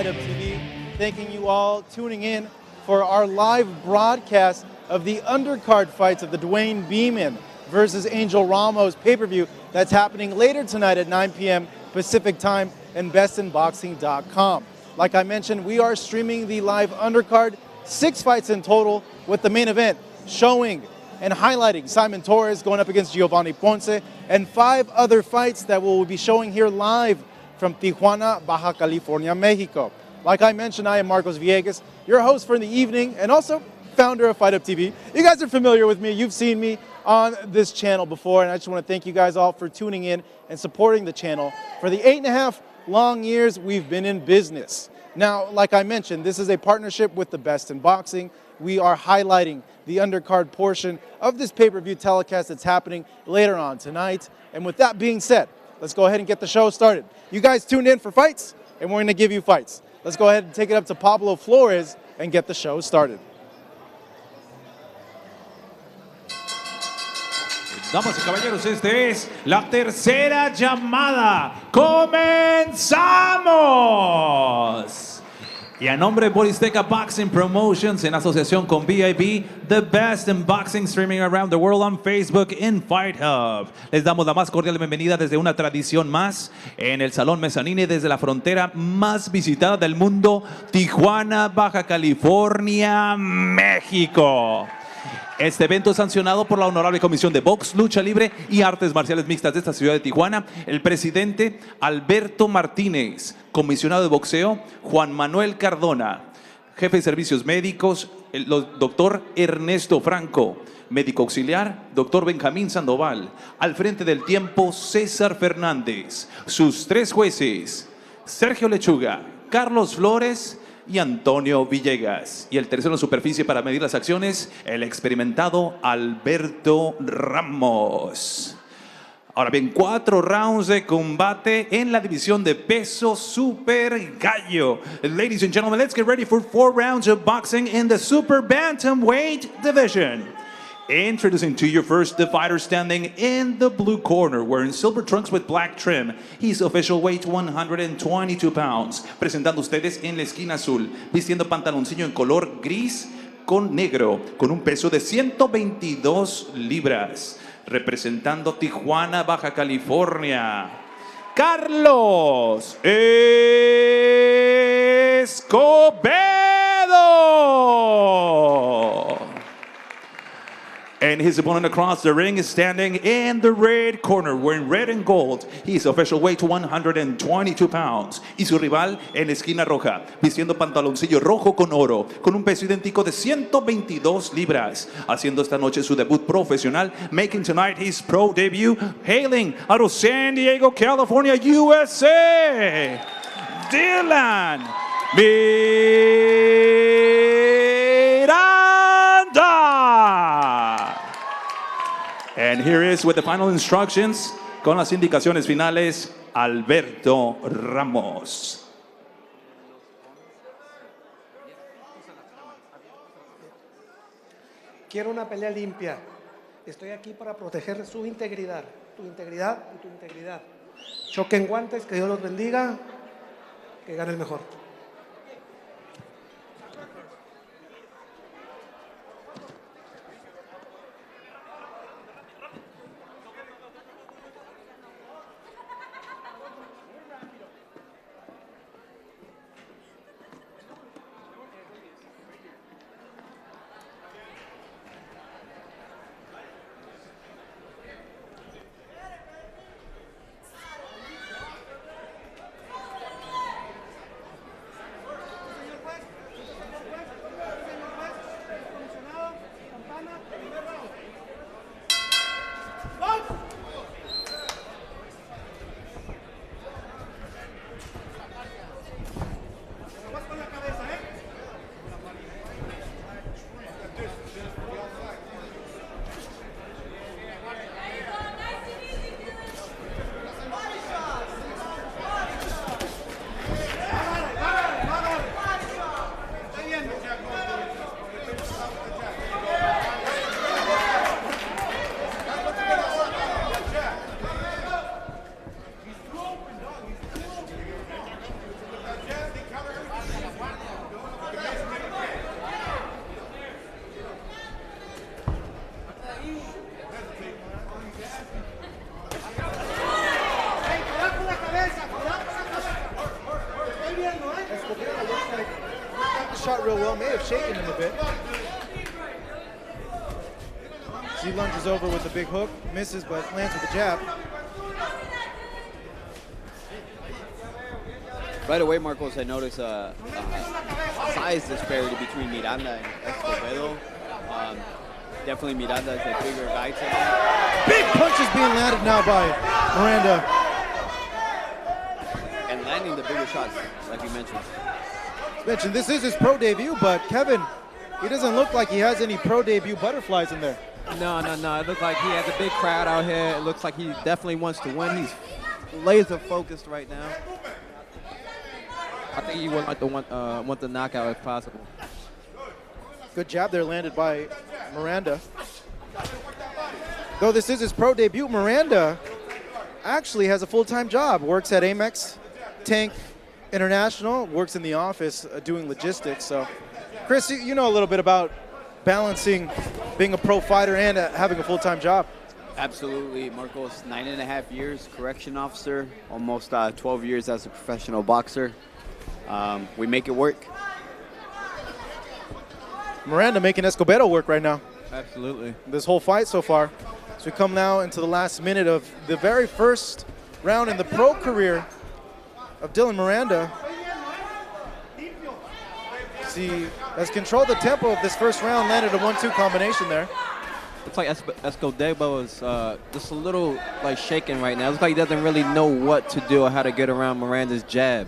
Fight Up TV, thanking you all tuning in for our live broadcast of the undercard fights of the Dewayne Beamon versus Angel Ramos pay-per-view that's happening later tonight at 9 p.m. Pacific time and bestinboxing.com. Like I mentioned, we are streaming the live undercard, 6 fights in total, with the main event showing and highlighting Simon Torres going up against Giovanni Ponce, and 5 other fights that we'll be showing here live from Tijuana, Baja California, Mexico. Like I mentioned, I am Marcos Villegas, your host for the evening and also founder of Fight Up TV. You guys are familiar with me. You've seen me on this channel before, and I just want to thank you guys all for tuning in and supporting the channel for the 8.5 long years we've been in business. Now, like I mentioned, this is a partnership with the Best in Boxing. We are highlighting the undercard portion of this pay-per-view telecast that's happening later on tonight. And with that being said, let's go ahead and get the show started. You guys tuned in for fights, and we're going to give you fights. Let's go ahead and take it up to Pablo Flores and get the show started. Damas y caballeros, esta es la tercera llamada. ¡Comenzamos! Y a nombre de Boristeca Boxing Promotions, en asociación con BIB, the best in boxing streaming around the world on Facebook in Fight Hub. Les damos la más cordial bienvenida desde una tradición más en el Salón Mezzanine desde la frontera más visitada del mundo, Tijuana, Baja California, México. Este evento es sancionado por la Honorable Comisión de Box, Lucha Libre y Artes Marciales Mixtas de esta ciudad de Tijuana. El presidente Alberto Martínez, comisionado de boxeo Juan Manuel Cardona, jefe de servicios médicos el doctor Ernesto Franco, médico auxiliar doctor Benjamín Sandoval, al frente del tiempo César Fernández, sus 3 jueces Sergio Lechuga, Carlos Flores y Antonio Villegas. Y el tercero en superficie para medir las acciones, el experimentado Alberto Ramos. Ahora bien, 4 rounds de combate en la división de peso super gallo. Ladies and gentlemen, let's get ready for 4 rounds of boxing in the super bantamweight division. Introducing to you first the fighter standing in the blue corner, wearing silver trunks with black trim. His official weight 122 pounds. Presentando ustedes en la esquina azul, vistiendo pantaloncillo en color gris con negro, con un peso de 122 libras. Representando Tijuana, Baja California, Carlos Escobedo. And his opponent across the ring is standing in the red corner, wearing red and gold. His official weight 122 pounds. Y su rival en la esquina roja, vistiendo pantaloncillo rojo con oro, con un peso idéntico de 122 libras. Haciendo esta noche su debut profesional, making tonight his pro debut, hailing out of San Diego, California, USA, DILAN Miranda. And here is with the final instructions, con las indicaciones finales, Alberto Ramos. Quiero una pelea limpia. Estoy aquí para proteger su integridad, tu integridad y tu integridad. Choquen guantes, que Dios los bendiga, que gane el mejor. shot real well, may have shaken him a bit. He lunges over with the big hook, misses, but lands with the jab. Right away, Marcos, I noticed a size disparity between Miranda and Escobedo. Definitely Miranda is a bigger guy today. Big punches being landed now by Miranda. And landing the bigger shots, like you mentioned. This is his pro debut, but Kevin, he doesn't look like he has any pro debut butterflies in there. No. It looks like he has a big crowd out here. It looks like he definitely wants to win. He's laser focused right now. I think he would like to want the knockout if possible. Good jab there landed by Miranda. Though this is his pro debut, Miranda actually has a full-time job. Works at Amex Tank International, works in the office doing logistics. So, Chris, you know a little bit about balancing being a pro fighter and having a full-time job. Absolutely, Marcos. 9.5 years correction officer, almost 12 years as a professional boxer. We make it work. Miranda making Escobedo work right now. Absolutely. This whole fight so far. So we come now into the last minute of the very first round in the pro career of DILAN Miranda. See, has controlled the tempo of this first round, landed a 1-2 combination there. Looks like Escobedo is just a little like shaking right now. Looks like he doesn't really know what to do or how to get around Miranda's jab.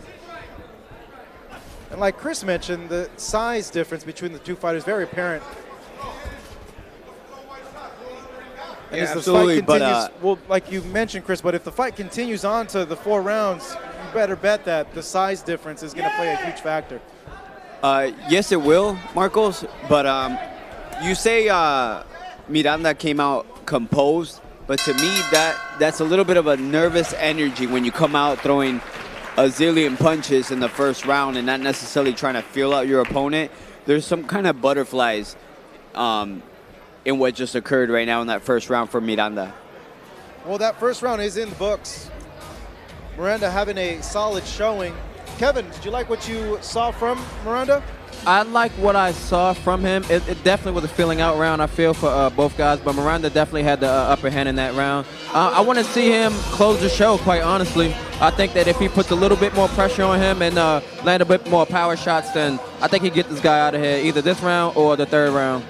And like Chris mentioned, the size difference between the two fighters very apparent. And as the fight continues, well, like you mentioned, Chris, but if the fight continues on to the 4 rounds, you better bet that the size difference is going to play a huge factor. Yes, it will, Marcos, but you say Miranda came out composed, but to me, that's a little bit of a nervous energy when you come out throwing a zillion punches in the first round and not necessarily trying to feel out your opponent. There's some kind of butterflies in what just occurred right now in that first round for Miranda. Well, that first round is in the books. Miranda having a solid showing. Kevin, did you like what you saw from Miranda? I like what I saw from him. It definitely was a feeling out round, I feel, for both guys, but Miranda definitely had the upper hand in that round. I want to see him close the show, quite honestly. I think that if he puts a little bit more pressure on him and land a bit more power shots, then I think he get this guy out of here either this round or the 3rd round.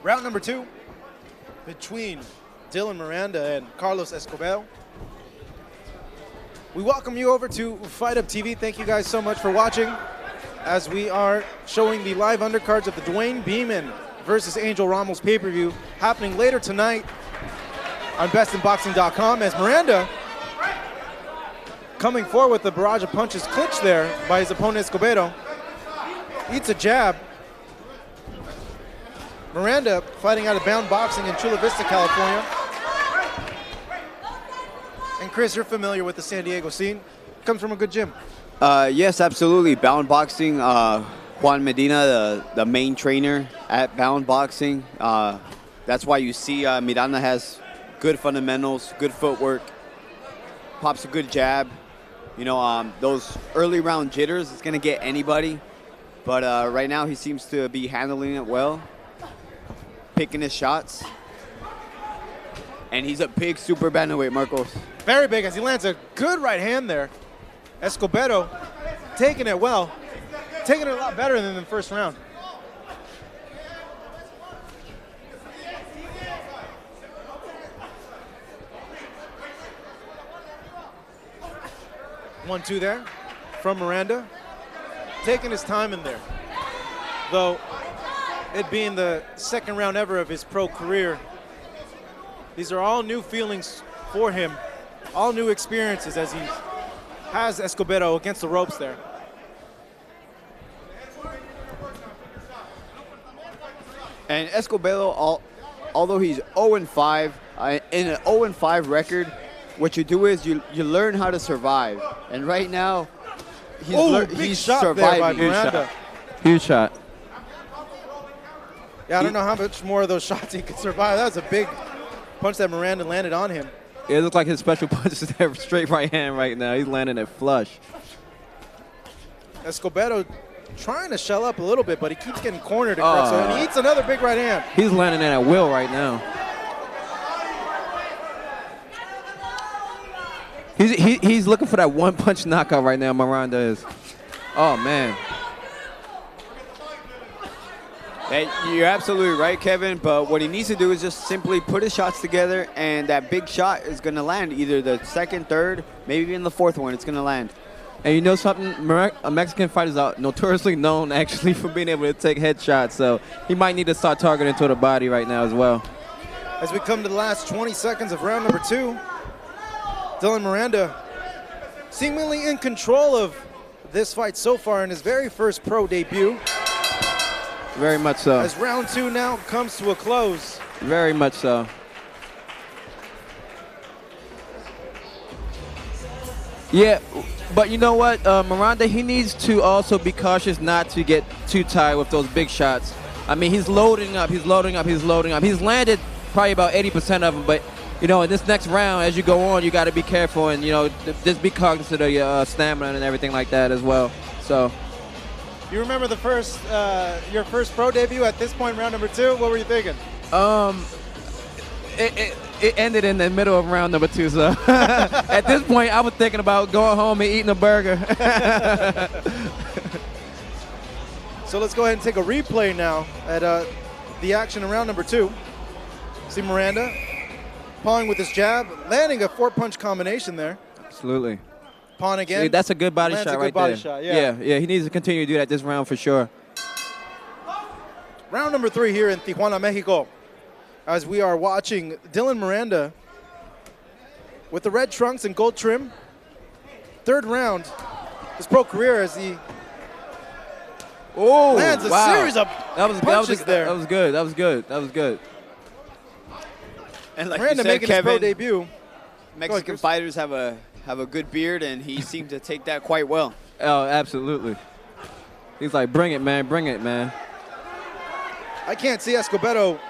Round number 2 between DILAN Miranda and Carlos Escobedo. We welcome you over to Fight Up TV. Thank you guys so much for watching as we are showing the live undercards of the Dewayne Beamon versus Angel Ramos pay-per-view happening later tonight on bestinboxing.com as Miranda coming forward with the barrage of punches clinched there by his opponent Escobedo. Eats a jab. Miranda fighting out of Bound Boxing in Chula Vista, California. And Chris, you're familiar with the San Diego scene. Comes from a good gym. Yes, absolutely. Bound Boxing, Juan Medina, the main trainer at Bound Boxing. That's why you see Miranda has good fundamentals, good footwork, pops a good jab. You know, those early round jitters, it's going to get anybody. But right now he seems to be handling it well, picking his shots. And he's a big super bantamweight, Marcos. Very big as he lands a good right hand there. Escobedo taking it well, taking it a lot better than the first round. One-two there from Miranda. Taking his time in there. Though it being the second round ever of his pro career, these are all new feelings for him, all new experiences as he has Escobedo against the ropes there. And Escobedo, although he's 0-5, In an 0-5 record, what you do is you learn how to survive. And right now, he's shot surviving. there by Miranda. Huge shot. Yeah, I don't know how much more of those shots he could survive. That was a big punch that Miranda landed on him. It looks like his special punch is there, straight right hand right now. He's landing it flush. Escobedo trying to shell up a little bit, but he keeps getting cornered. And he eats another big right hand. He's landing it at will right now. He's looking for that one-punch knockout right now, Miranda is. Oh, man. Hey, you're absolutely right, Kevin, but what he needs to do is just simply put his shots together, and that big shot is going to land either the second, third, maybe even the fourth one. It's going to land. And you know something? Mexican fighters are notoriously known, actually, for being able to take headshots, so he might need to start targeting to the body right now as well. As we come to the last 20 seconds of round number 2, Dilan Miranda seemingly in control of this fight so far in his very first pro debut. Very much so. As round 2 now comes to a close. Very much so. Yeah, but you know what? Miranda, he needs to also be cautious not to get too tired with those big shots. I mean, he's loading up, he's loading up, he's loading up. He's landed probably about 80% of them, but, you know, in this next round, as you go on, you got to be careful and, you know, just be cognizant of your stamina and everything like that as well. So. You remember the first, your first pro debut at this point, round number 2? What were you thinking? It ended in the middle of round number 2, so at this point, I was thinking about going home and eating a burger. So let's go ahead and take a replay now at the action in round number 2. See Miranda pawing with his jab, landing a 4-punch combination there. Absolutely. Pawn again. See, that's a good body Lands shot a good right body there. shot, yeah. Yeah, he needs to continue to do that this round for sure. Round number 3 here in Tijuana, Mexico. As we are watching Dilan Miranda with the red trunks and gold trim. Third round, his pro career as he lands a series of punches there. That was good, that was good, that was good. And like Miranda you said, making Kevin, his pro debut. Mexican fighters have a good beard, and he seemed to take that quite well. Oh, absolutely. He's like, bring it, man, bring it, man. I can't see Escobedo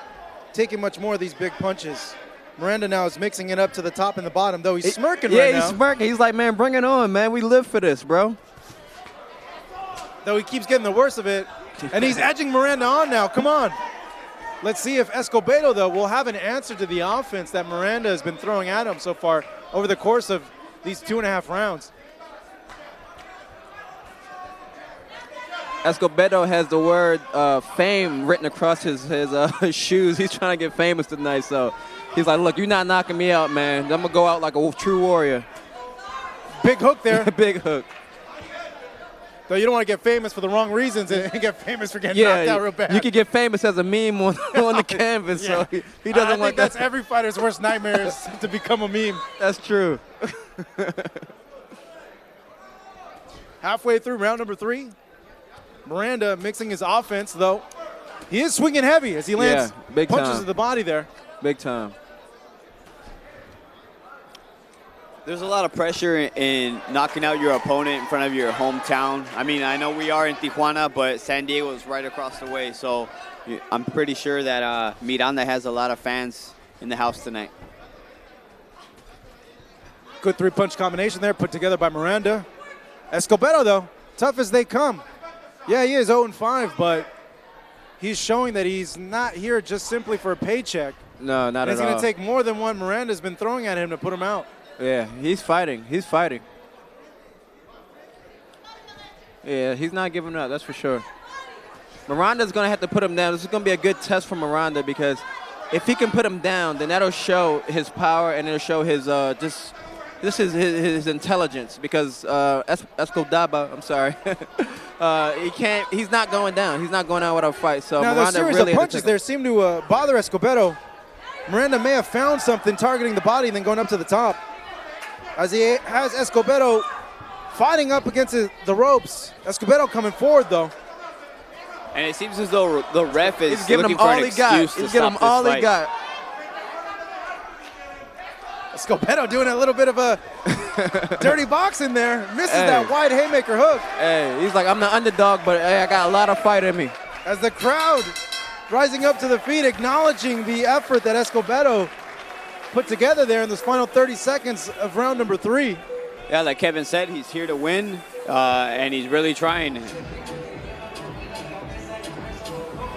taking much more of these big punches. Miranda now is mixing it up to the top and the bottom, though he's smirking right now. Yeah, he's smirking. He's like, man, bring it on, man. We live for this, bro. Though he keeps getting the worst of it. And he's edging Miranda on now. Come on. Let's see if Escobedo, though, will have an answer to the offense that Miranda has been throwing at him so far over the course of these 2.5 rounds. Escobedo has the word fame written across his shoes. He's trying to get famous tonight, so he's like, look, you're not knocking me out, man. I'm going to go out like a true warrior. Big hook there. Big hook. Though you don't want to get famous for the wrong reasons and get famous for getting knocked out real bad. You could get famous as a meme on the canvas, yeah. so he doesn't want that. That's every fighter's worst nightmare is to become a meme. That's true. Halfway through round number 3. Miranda mixing his offense, though. He is swinging heavy as he lands big punches time. to the body there. Big time. There's a lot of pressure in knocking out your opponent in front of your hometown. I mean, I know we are in Tijuana, but San Diego is right across the way, so I'm pretty sure that Miranda has a lot of fans in the house tonight. Good 3-punch combination there put together by Miranda. Escobedo, though, tough as they come. Yeah, he is 0-5, but he's showing that he's not here just simply for a paycheck. No, not at all. It's going to take more than what Miranda's been throwing at him to put him out. Yeah, he's fighting. He's fighting. Yeah, he's not giving up, that's for sure. Miranda's going to have to put him down. This is going to be a good test for Miranda because if he can put him down, then that'll show his power and it'll show his his intelligence because Escobedo, I'm sorry, he's not going down. He's not going out without a fight. So now, Miranda those series really of punches there seem to bother Escobedo. Miranda may have found something targeting the body and then going up to the top. As he has Escobedo fighting up against the ropes. Escobedo coming forward, though. And it seems as though the ref is He's giving looking him for all an he got. excuse He's to giving stop him all this he fight. got. Escobedo doing a little bit of a dirty boxing there. Misses that wide haymaker hook. Hey, he's like, I'm the underdog, but hey, I got a lot of fight in me. As the crowd rising up to the feet, acknowledging the effort that Escobedo put together there in this final 30 seconds of round number 3. Yeah, like Kevin said, he's here to win, and he's really trying.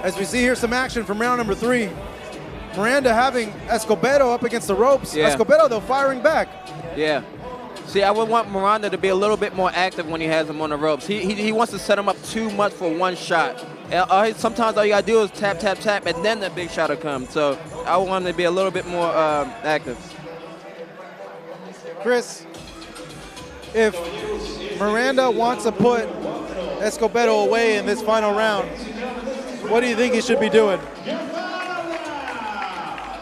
As we see here some action from round number 3. Miranda having Escobedo up against the ropes. Yeah. Escobedo, though, firing back. Yeah. See, I would want Miranda to be a little bit more active when he has him on the ropes. He wants to set him up too much for one shot. Sometimes all you got to do is tap, tap, tap, and then the big shot will come. So I want him to be a little bit more active. Chris, if Miranda wants to put Escobedo away in this final round, what do you think he should be doing?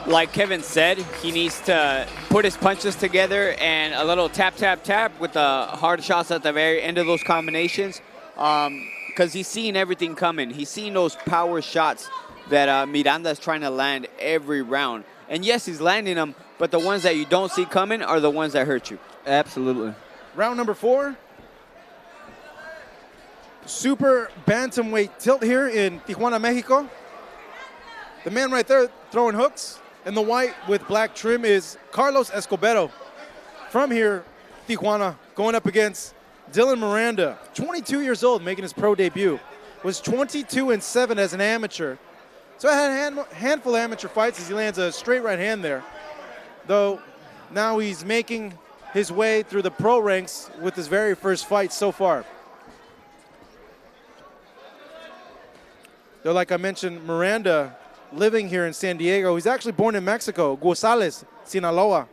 Like Kevin said, he needs to put his punches together and a little tap, tap, tap with the hard shots at the very end of those combinations, because he's seeing everything coming. He's seeing those power shots that Miranda is trying to land every round. And yes, he's landing them, but the ones that you don't see coming are the ones that hurt you. Absolutely. Round number 4. Super bantamweight tilt here in Tijuana, Mexico. The man right there throwing hooks in the white with black trim is Carlos Escobedo. From here, Tijuana, going up against DILAN Miranda, 22 years old, making his pro debut. Was 22-7 as an amateur. So I had a handful of amateur fights as he lands a straight right hand there. Though now he's making his way through the pro ranks with his very first fight so far. Though, like I mentioned, Miranda living here in San Diego. He's actually born in Mexico, Gonzalez, Sinaloa.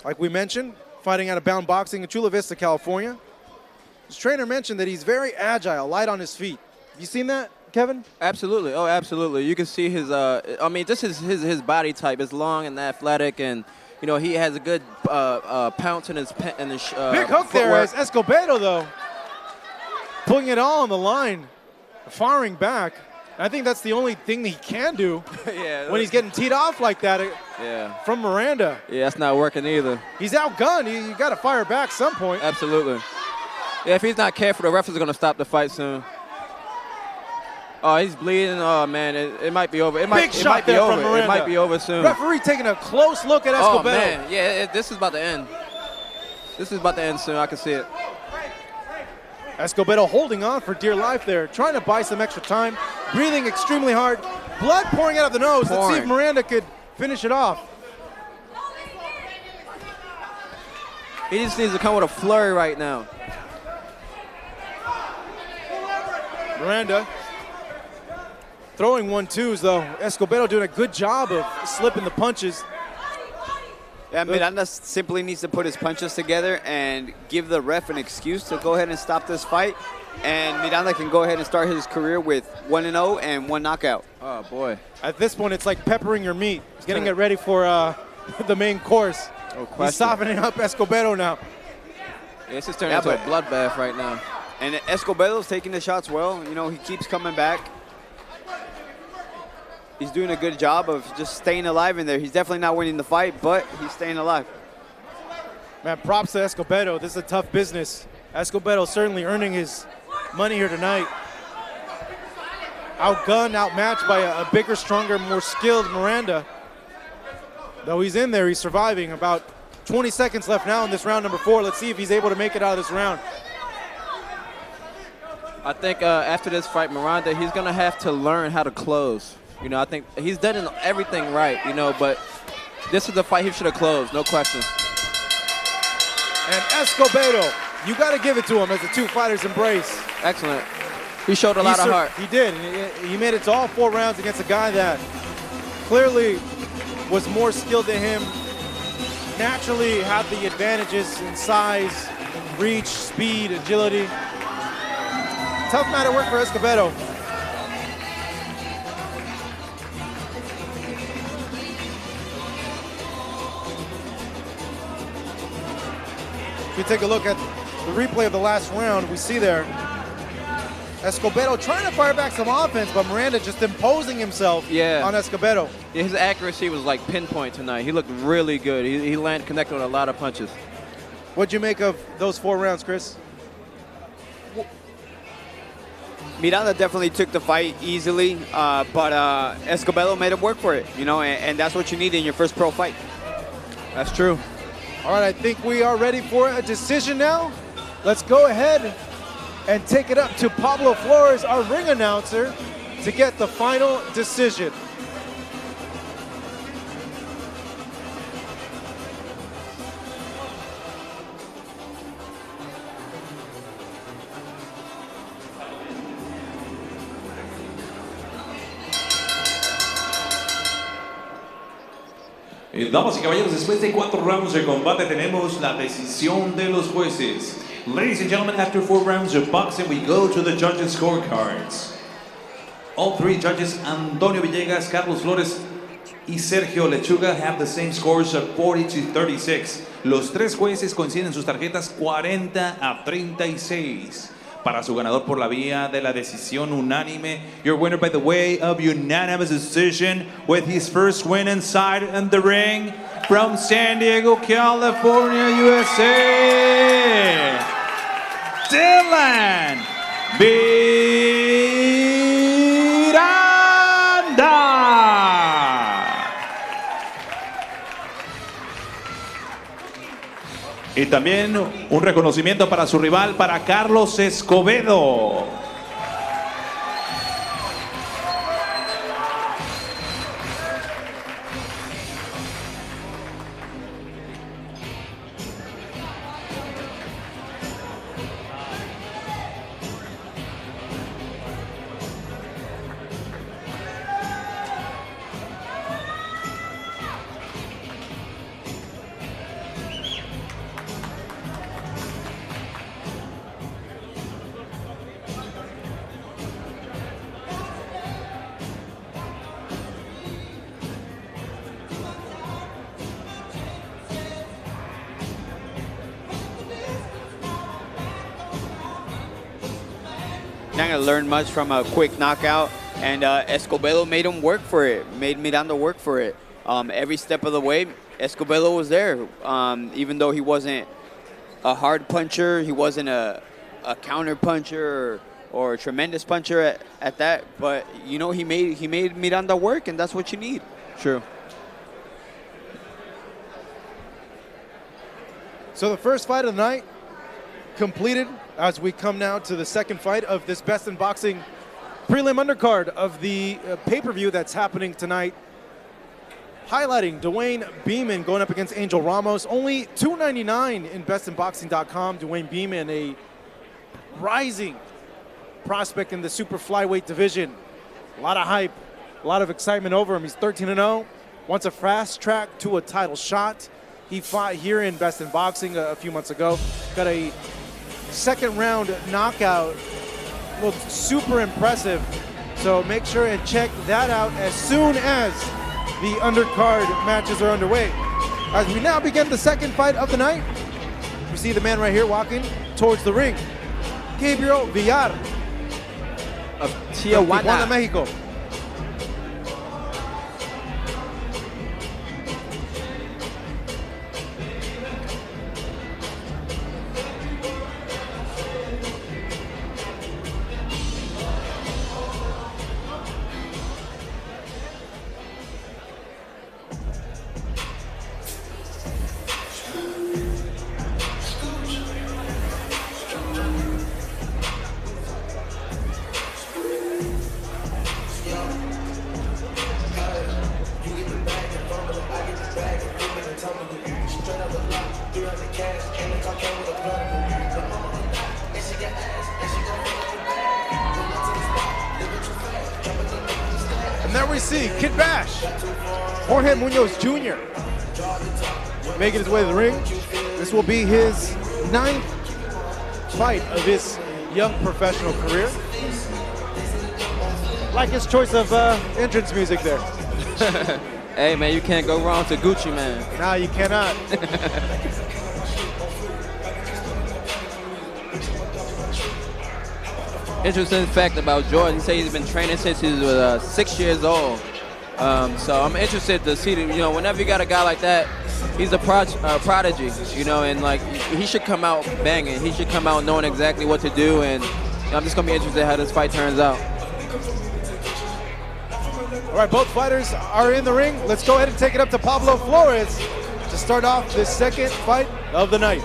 Like we mentioned, fighting out of Bound Boxing in Chula Vista, California. His trainer mentioned that he's very agile, light on his feet. Have you seen that, Kevin? Absolutely. Oh, absolutely. You can see his, I mean, just his body type is long and athletic, and, you know, he has a good pounce in his big hook footwork. there as Escobedo, though, putting it all on the line, firing back. I think that's the only thing that he can do when he's getting teed off like that from Miranda. Yeah, that's not working either. He's outgunned. You got to fire back some point. Absolutely. Yeah, if he's not careful, the ref is going to stop the fight soon. Oh, he's bleeding. Oh, man, it might be over. It might be over. It might be over soon. Referee taking a close look at Escobedo. Oh, man. Yeah, this is about to end. This is about to end soon. I can see it. Escobedo holding on for dear life there, trying to buy some extra time, breathing extremely hard, blood pouring out of the nose. Let's see if Miranda could finish it off. He just needs to come with a flurry right now. Miranda throwing 1-2s though. Escobedo doing a good job of slipping the punches. Yeah, Miranda simply needs to put his punches together and give the ref an excuse to go ahead and stop this fight. And Miranda can go ahead and start his career with 1-0 and 1 knockout. Oh, boy. At this point, it's like peppering your meat. He's getting it ready for the main course. No question. He's softening up Escobedo now. Yeah, it's just turning into a bloodbath right now. And Escobedo's taking the shots well. You know, he keeps coming back. He's doing a good job of just staying alive in there. He's definitely not winning the fight, but he's staying alive. Man, props to Escobedo. This is a tough business. Escobedo certainly earning his money here tonight. Outgunned, outmatched by a bigger, stronger, more skilled Miranda. Though he's in there, he's surviving. About 20 seconds left now in this round number 4. Let's see if he's able to make it out of this round. I think after this fight, Miranda, he's going to have to learn how to close. You know, I think he's done everything right, you know, but this is the fight he should have closed, no question. And Escobedo, you got to give it to him as the two fighters embrace. Excellent. He showed a lot of heart. He did. He made it to all 4 rounds against a guy that clearly was more skilled than him, naturally had the advantages in size, reach, speed, agility. Tough night of work for Escobedo. If we take a look at the replay of the last round, we see there Escobedo trying to fire back some offense, but Miranda just imposing himself on Escobedo. Yeah, his accuracy was like pinpoint tonight. He looked really good. He connected with a lot of punches. What'd you make of those 4 rounds, Chris? Miranda definitely took the fight easily, but Escobedo made him work for it, you know, and that's what you need in your first pro fight. That's true. All right, I think we are ready for a decision now. Let's go ahead and take it up to Pablo Flores, our ring announcer, to get the final decision. Damas y caballeros, después de 4 rounds de combate tenemos la decisión de los jueces. Ladies and gentlemen, after 4 rounds of boxing, we go to the judges' scorecards. All 3 judges, Antonio Villegas, Carlos Flores y Sergio Lechuga, have the same scores of 40-36. Los 3 jueces coinciden en sus tarjetas 40-36. Para su ganador por la vía de la decisión unánime, your winner by the way of unanimous decision with his first win inside in the ring from San Diego, California, USA, DILAN Miranda. Y también un reconocimiento para su rival, para Carlos Escobedo. Not going to learn much from a quick knockout, and Escobedo made him work for it, made Miranda work for it. Every step of the way, Escobedo was there. Even though he wasn't a hard puncher, he wasn't a counter puncher or a tremendous puncher at that, but you know, he made Miranda work, and that's what you need. True. So the first fight of the night completed as we come now to the second fight of this Best in Boxing prelim undercard of the pay-per-view that's happening tonight. Highlighting Dewayne Beamon going up against Angel Ramos. Only $2.99 in bestinboxing.com. Dewayne Beamon, a rising prospect in the super flyweight division. A lot of hype, a lot of excitement over him. He's 13-0, wants a fast track to a title shot. He fought here in Best in Boxing a few months ago. Got a second round knockout. Looked super impressive. So make sure and check that out as soon as the undercard matches are underway. As we now begin the second fight of the night, we see the man right here walking towards the ring. Gabriel Villar of Tijuana, Mexico. And there we see Kid Bash, Jorge Munoz Jr. making his way to the ring. This will be his 9th fight of his young professional career. Like his choice of entrance music there. Hey man, you can't go wrong to Gucci man. Nah, you cannot. interesting fact about George. He said he's been training since he was 6 years old. So I'm interested to see, whenever you got a guy like that, he's a prodigy, and like he should come out banging. He should come out knowing exactly what to do, and I'm just gonna be interested how this fight turns out. All right, both fighters are in the ring. Let's go ahead and take it up to Pablo Flores to start off this second fight of the night.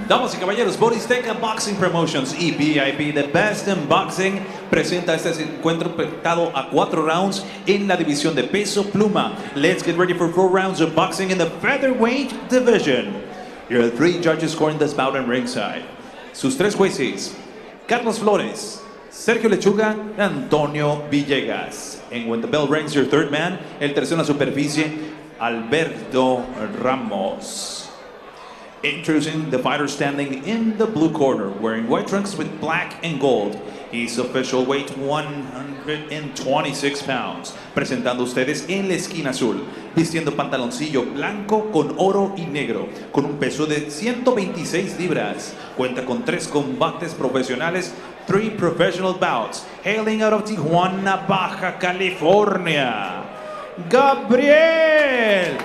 Damas y caballeros, Boristeca Boxing Promotions y BIP, The Best in Boxing, presenta este encuentro pactado a 4 rounds en la división de peso pluma. Let's get ready for 4 rounds of boxing in the featherweight division. Here are 3 judges scoring this bout on ringside. Sus 3 jueces, Carlos Flores, Sergio Lechuga, Antonio Villegas. And when the bell rings, your third man, el tercero en la superficie, Alberto Ramos. Introducing the fighter standing in the blue corner, wearing white trunks with black and gold. His official weight 126 pounds. Presentando ustedes en la esquina azul, vistiendo pantaloncillo blanco con oro y negro, con un peso de 126 libras. Cuenta con 3 combates profesionales, 3 professional bouts, hailing out of Tijuana, Baja California. Gabriel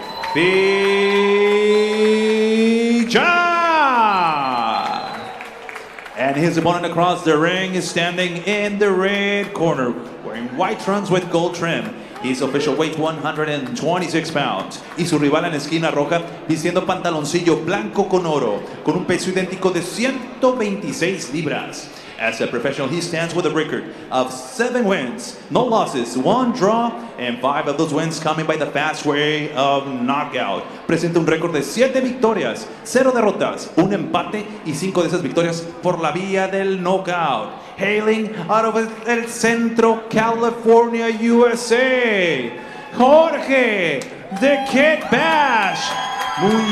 And his opponent across the ring is standing in the red corner, wearing white trunks with gold trim. His official weight 126 pounds. Y su rival en la esquina roja, vistiendo pantaloncillo blanco con oro, con un peso idéntico de 126 libras. As a professional, he stands with a record of 7 wins, no losses, 1 draw, and 5 of those wins coming by the fast way of knockout. Presenta un récord de 7 victorias, 0 derrotas, 1 empate y 5 de esas victorias por la vía del knockout. Hailing out of El Centro, California, USA, Jorge "The Kid Bash" Munoz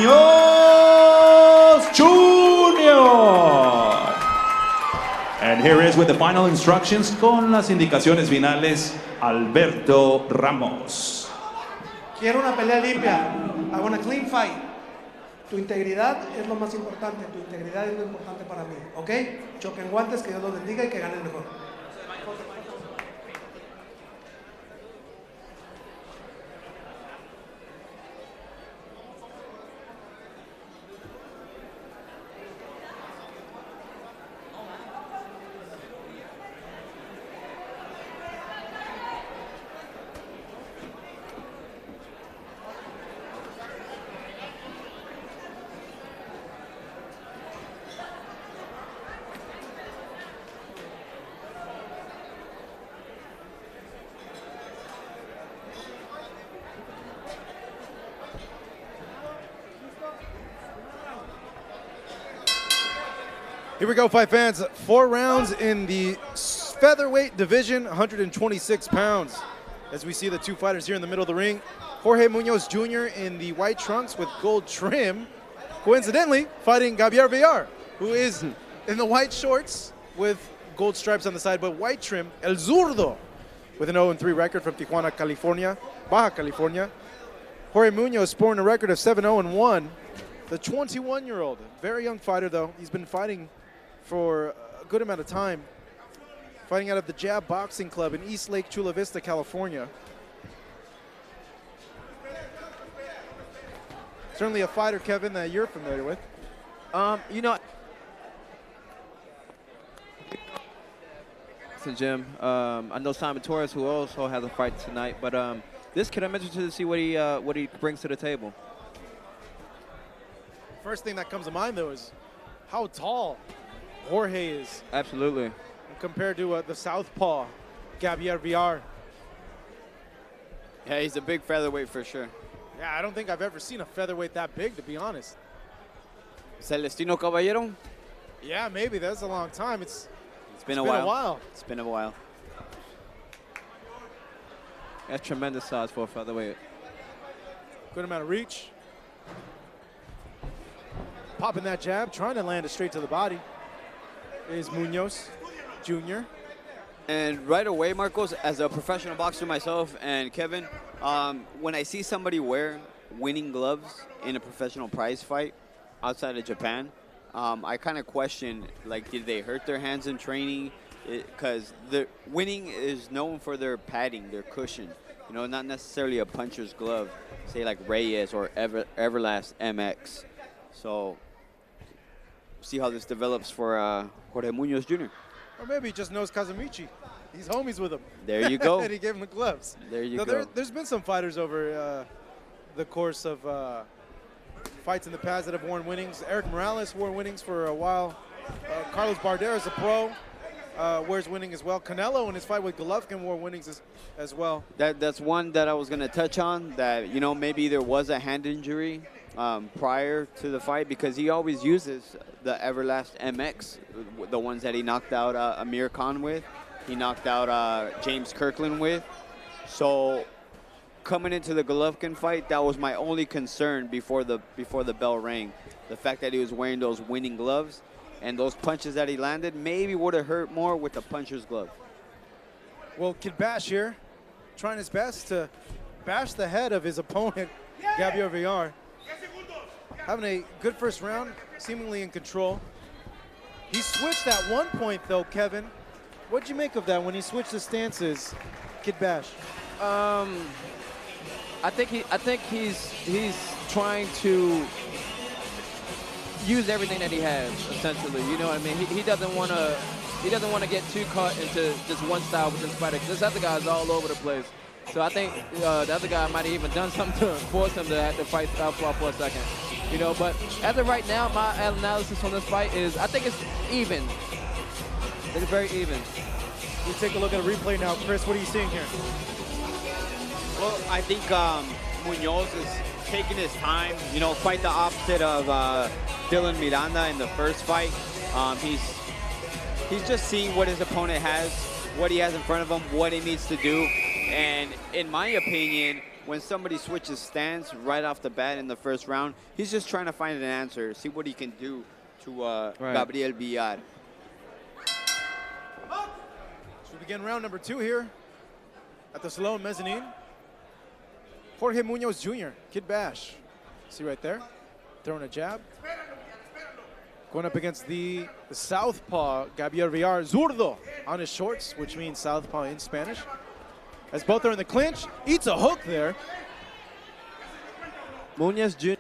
Jr. And here is with the final instructions, con las indicaciones finales, Alberto Ramos. Quiero una pelea limpia. I want a clean fight. Tu integridad es lo más importante. Tu integridad es lo importante para mí. ¿Ok? Choquen guantes, que Dios los bendiga y que ganen mejor. Here we go, fight fans. 4 rounds in the featherweight division, 126 pounds. As we see the 2 fighters here in the middle of the ring. Jorge Munoz Jr. in the white trunks with gold trim. Coincidentally, fighting Gabriel Villar, who is in the white shorts with gold stripes on the side, but white trim. El Zurdo, with an 0-3 record from Tijuana, California, Baja California. Jorge Munoz sporting a record of 7-0-1. The 21-year-old, very young fighter though. He's been fighting for a good amount of time, fighting out of the Jab Boxing Club in East Lake, Chula Vista, California. Certainly a fighter, Kevin, that you're familiar with. Jim, I know Simon Torres, who also has a fight tonight, but this kid, I'm interested to see what he brings to the table. First thing that comes to mind, though, is how tall Jorge is. Absolutely. Compared to the southpaw, Gabriel Villar. Yeah, he's a big featherweight for sure. Yeah, I don't think I've ever seen a featherweight that big, to be honest. Celestino Caballero? Yeah, maybe. That's a long time. It's been a while. It's been a while. That's tremendous size for a featherweight. Good amount of reach. Popping that jab, trying to land it straight to the body, is Munoz Jr. And right away, Marcos, as a professional boxer myself and Kevin, when I see somebody wear winning gloves in a professional prize fight, outside of Japan. I kind of question, like, did they hurt their hands in training? Because the winning is known for their padding, their cushion. You know, not necessarily a puncher's glove, say like Reyes or Everlast MX. So, see how this develops for Jorge Munoz Jr. Or maybe he just knows Kazamichi. He's homies with him. There you go. And he gave him the gloves. There you go. There's been some fighters over the course of fights in the past that have worn winnings. Eric Morales wore winnings for a while. Carlos Bardera is a pro. Wears winning as well. Canelo in his fight with Golovkin wore winnings as well. That's one that I was going to touch on, that, you know, maybe there was a hand injury prior to the fight, because he always uses the Everlast MX, the ones that he knocked out Amir Khan with. He knocked out James Kirkland with. So coming into the Golovkin fight, that was my only concern before the bell rang. The fact that he was wearing those winning gloves, and those punches that he landed maybe would have hurt more with the puncher's glove. Well, Kid Bash here, trying his best to bash the head of his opponent, Gabriel Villar. Having a good first round, seemingly in control. He switched at one point, though, Kevin. What'd you make of that when he switched the stances, Kid Bash? I think he's trying to use everything that he has, essentially. You know what I mean? He doesn't want to get too caught into just one style with this fighter, because this other guy's all over the place. So I think the other guy might have even done something to force him to have to fight southpaw for a second. You know, but as of right now, my analysis on this fight is I think it's even. It's very even. We take a look at a replay now. Chris, what are you seeing here? Well, I think Munoz is taking his time, you know, quite the opposite of DILAN Miranda in the first fight. He's just seeing what his opponent has, what he has in front of him, what he needs to do. And in my opinion, when somebody switches stance right off the bat in the first round, he's just trying to find an answer, see what he can do to Gabriel Villar. So we begin round number 2 here at the Salon Mezzanine. Jorge Munoz Jr., Kid Bash. See right there? Throwing a jab. Going up against the southpaw, Gabriel Villar, zurdo on his shorts, which means southpaw in Spanish. As both are in the clinch, eats a hook there. Munoz Jr.,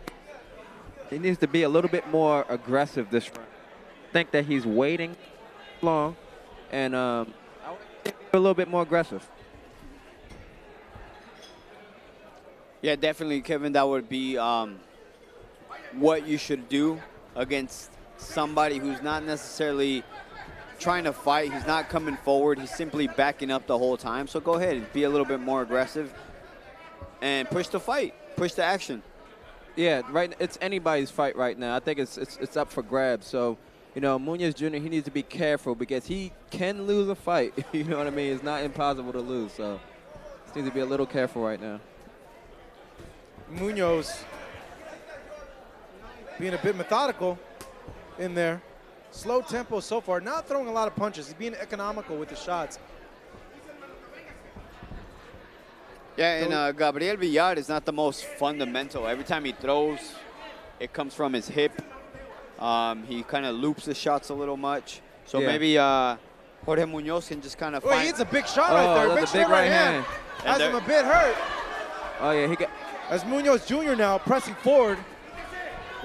he needs to be a little bit more aggressive this round. I think that he's waiting long, and I want to be a little bit more aggressive. Yeah, definitely, Kevin, that would be what you should do against somebody who's not necessarily trying to fight. He's not coming forward. He's simply backing up the whole time. So go ahead and be a little bit more aggressive and push the fight, push the action. Yeah, right. It's anybody's fight right now. I think it's up for grabs. So, you know, Munoz Jr., he needs to be careful because he can lose a fight. You know what I mean? It's not impossible to lose. So, he needs to be a little careful right now. Munoz being a bit methodical in there. Slow tempo so far, not throwing a lot of punches. He's being economical with the shots. Yeah, and Gabriel Villar is not the most fundamental. Every time he throws, it comes from his hip. He kind of loops the shots a little much. So maybe Jorge Munoz can just kind of find... He hits a big shot right there. That's a big right hand. Has him a bit hurt. Oh, yeah, he got... As Munoz Jr. now pressing forward,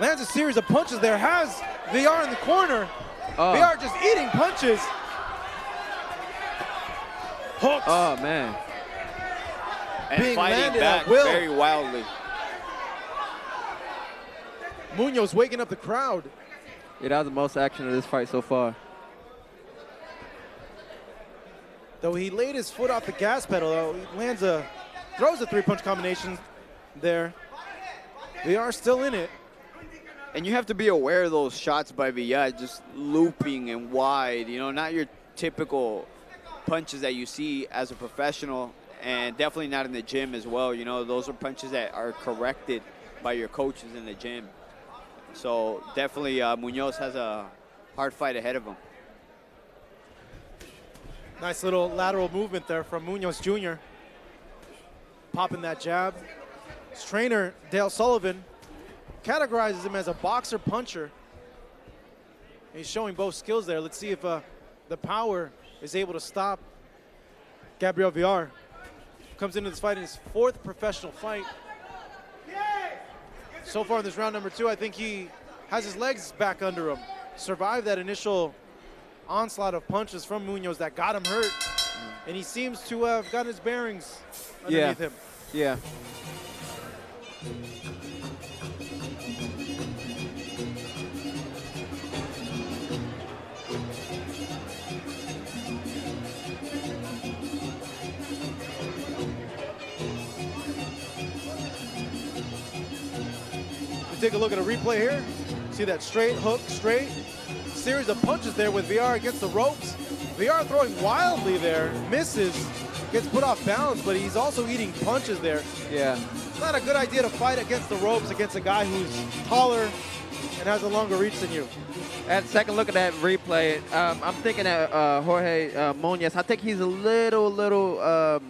lands a series of punches there, has Villar in the corner. Villar just eating punches. Hooks. Oh, man. And being fighting back very wildly. Munoz waking up the crowd. Yeah, that was the most action of this fight so far. Though he laid his foot off the gas pedal, though, he throws a 3-punch combination there. Villar still in it. And you have to be aware of those shots by Villar, just looping and wide, you know, not your typical punches that you see as a professional, and definitely not in the gym as well. You know, those are punches that are corrected by your coaches in the gym. So definitely Munoz has a hard fight ahead of him. Nice little lateral movement there from Munoz Jr. Popping that jab. His trainer, Dale Sullivan, categorizes him as a boxer puncher. He's showing both skills there. Let's see if the power is able to stop Gabriel Villar. Comes into this fight in his 4th professional fight. So far in this round number 2, I think he has his legs back under him. Survived that initial onslaught of punches from Munoz that got him hurt. And he seems to have gotten his bearings underneath him. Yeah. Take a look at a replay here. See that straight hook, straight series of punches there with Villar against the ropes. Villar throwing wildly there, misses, gets put off balance, but he's also eating punches there. Yeah. It's not a good idea to fight against the ropes against a guy who's taller and has a longer reach than you. At second look at that replay, I'm thinking that Jorge Munoz, I think he's a little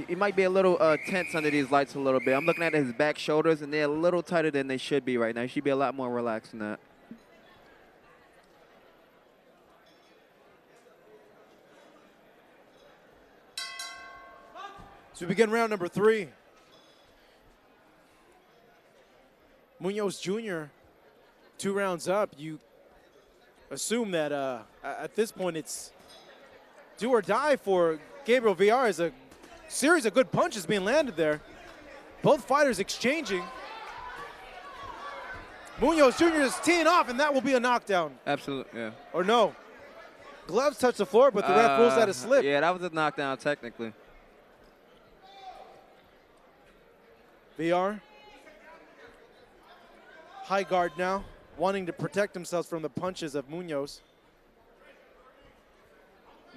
he might be a little tense under these lights a little bit. I'm looking at his back shoulders, and they're a little tighter than they should be right now. He should be a lot more relaxed than that. So we begin round number 3. Munoz Jr., 2 rounds up. You assume that at this point it's do or die for Gabriel Villar as a series of good punches being landed there. Both fighters exchanging. Munoz Jr. is teeing off, and that will be a knockdown. Absolutely, yeah. Or no. Gloves touch the floor, but the ref rules that a slip. Yeah, that was a knockdown technically. Villar. High guard now, wanting to protect themselves from the punches of Munoz.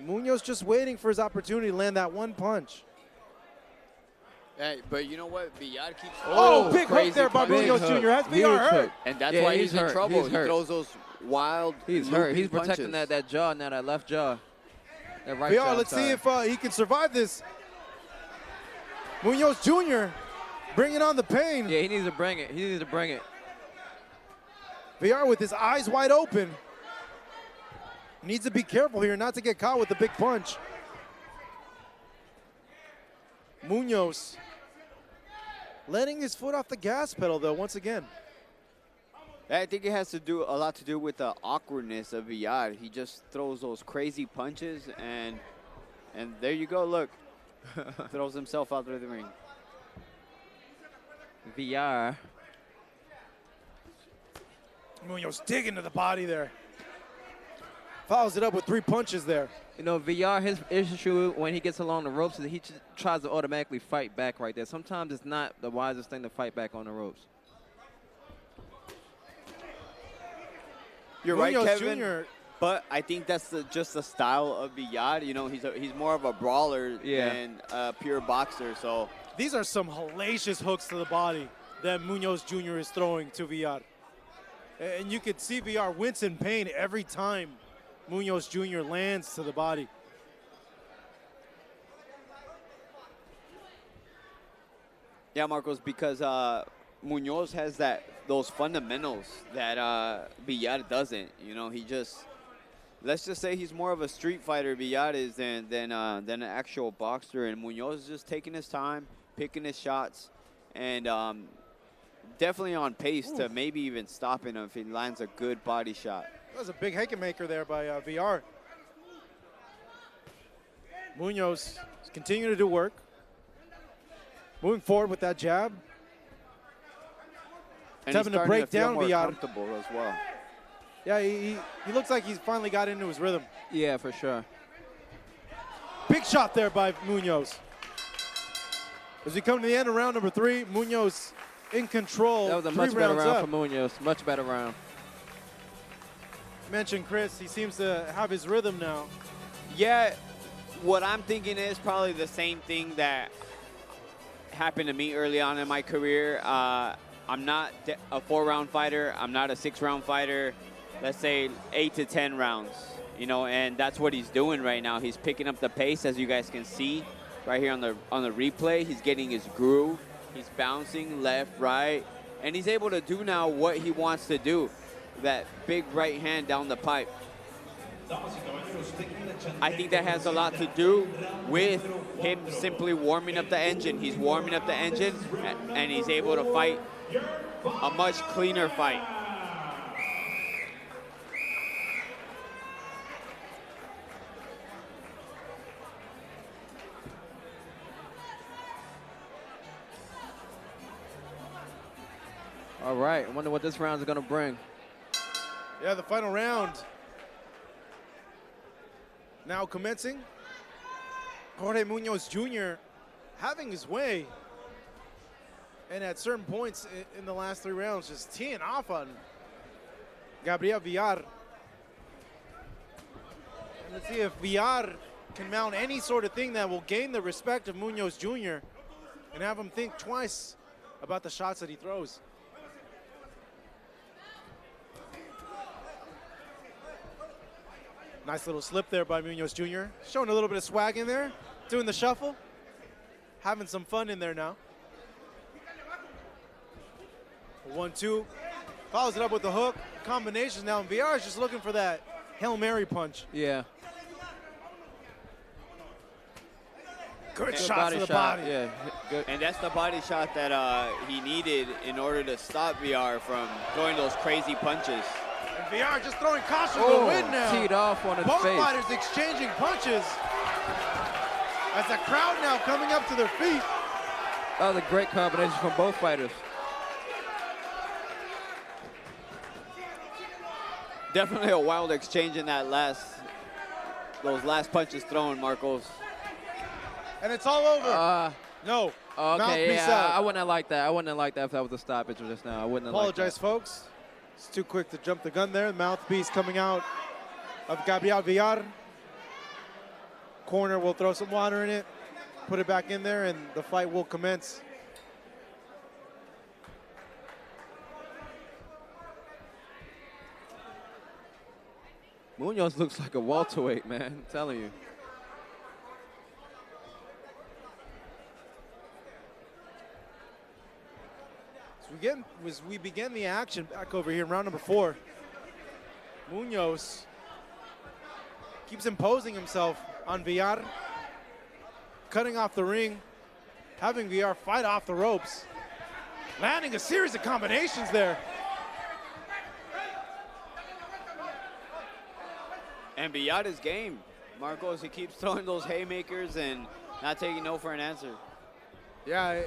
Munoz just waiting for his opportunity to land that one punch. Hey, but you know what? Villar keeps. Oh, big hook there by Munoz Jr. Has Villar hurt? And that's why he's in trouble. He's he hurt. throws those wild. He's hurt. He's punches. protecting that jaw now, that left jaw. That right Villar, jaw, let's see if he can survive this. Munoz Jr. bringing on the pain. Yeah, he needs to bring it. He needs to bring it. Villar with his eyes wide open. Needs to be careful here not to get caught with the big punch. Munoz letting his foot off the gas pedal, though, once again. I think it has to do a lot to do with the awkwardness of Villar. He just throws those crazy punches, and there you go. Look, throws himself out of the ring. Villar. Munoz digging to the body there. Follows it up with 3 punches there. You know, Villar, his issue when he gets along the ropes is he just tries to automatically fight back right there. Sometimes it's not the wisest thing to fight back on the ropes. You're right, Munoz Kevin. Jr. But I think that's just the style of Villar. You know, he's more of a brawler than a pure boxer. So These are some hellacious hooks to the body that Munoz Jr. is throwing to Villar. And you could see Villar wince in pain every time Munoz Jr. lands to the body. yeah, Marcos, because Munoz has those fundamentals that Villar doesn't. You know, he just, let's just say he's more of a street fighter, Villar is, than an actual boxer. And Munoz is just taking his time, picking his shots, and definitely on pace to maybe even stopping him if he lands a good body shot. That was a big haymaker there by Villar. Munoz is continuing to do work. Moving forward with that jab. And having to break down Villar. Comfortable as well. Yeah, he looks like he's finally got into his rhythm. Yeah, for sure. Big shot there by Munoz. As we come to the end of round number 3, Munoz in control. That was a 3 much better rounds round up. for Munoz. Much better round. Mentioned Chris, he seems to have his rhythm now. Yeah, what I'm thinking is probably the same thing that happened to me early on in my career. I'm not a 4-round fighter. I'm not a 6-round fighter. Let's say 8 to 10 rounds, you know, and that's what he's doing right now. He's picking up the pace, as you guys can see right here on the replay. He's getting his groove. He's bouncing left, right, And he's able to do now what he wants to do. That big right hand down the pipe. I think that has a lot to do with him simply warming up the engine. He's warming up the engine, and he's able to fight a much cleaner fight. All right, I wonder what this round is going to bring. Yeah, the final round now commencing. Jorge Munoz Jr. having his way, and at certain points in the last 3 rounds, just teeing off on Gabriel Villar. And let's see if Villar can mount any sort of thing that will gain the respect of Munoz Jr. and have him think twice about the shots that he throws. Nice little slip there by Munoz Jr. Showing a little bit of swag in there, doing the shuffle, having some fun in there now. 1-2, follows it up with the hook. Combinations now, and Villar is just looking for that Hail Mary punch. Yeah. Good shot to the body. Yeah, good. And that's the body shot that he needed in order to stop Villar from throwing those crazy punches. And Villar just throwing caution to the wind now. Teed off on his Both face. fighters exchanging punches. As the crowd now coming up to their feet. That was a great combination from both fighters. Definitely a wild exchange in that those last punches thrown, Marcos. And it's all over. No. Okay, Mouthpiece yeah, out. I wouldn't have liked that. I wouldn't have liked that if that was a stoppage just now. I wouldn't have liked that. Apologize, folks. It's too quick to jump the gun there. Mouthpiece coming out of Gabriel Villar. Corner will throw some water in it, put it back in there, and the fight will commence. Munoz looks like a welterweight, man. I'm telling you. As we begin the action back over here in round number 4, Munoz keeps imposing himself on Villar, cutting off the ring, having Villar fight off the ropes, landing a series of combinations there. And Villar is game. Marcos, he keeps throwing those haymakers and not taking no for an answer. Yeah,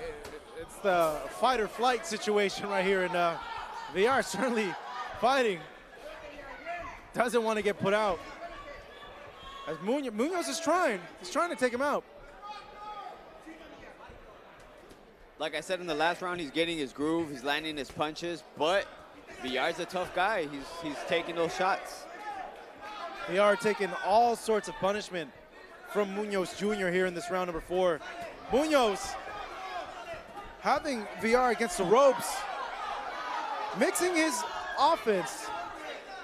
it's the fight or flight situation right here, and Villar certainly fighting. Doesn't want to get put out. As Munoz is trying. He's trying to take him out. Like I said in the last round, he's getting his groove, he's landing his punches, but Villar's a tough guy. He's taking those shots. Villar taking all sorts of punishment from Munoz Jr. here in this round number 4. Munoz having Villar against the ropes, mixing his offense,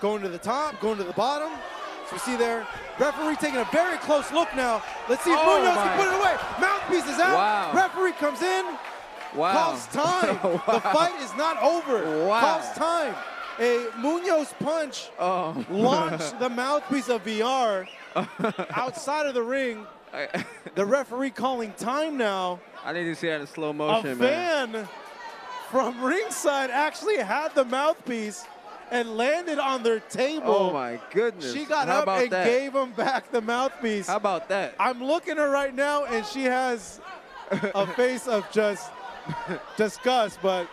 going to the top, going to the bottom. So we see there, referee taking a very close look now. Let's see if Munoz can put it away. Mouthpiece is out. Wow. Referee comes in, calls time. Wow. The fight is not over. Wow. Calls time. A Munoz punch launched the mouthpiece of Villar outside of the ring. The referee calling time now. I need to see that in slow motion, A man. fan from ringside actually had the mouthpiece and landed on their table. Oh my goodness. She got How up about and that? gave him back the mouthpiece. How about that? I'm looking at her right now, and she has a face of just disgust, but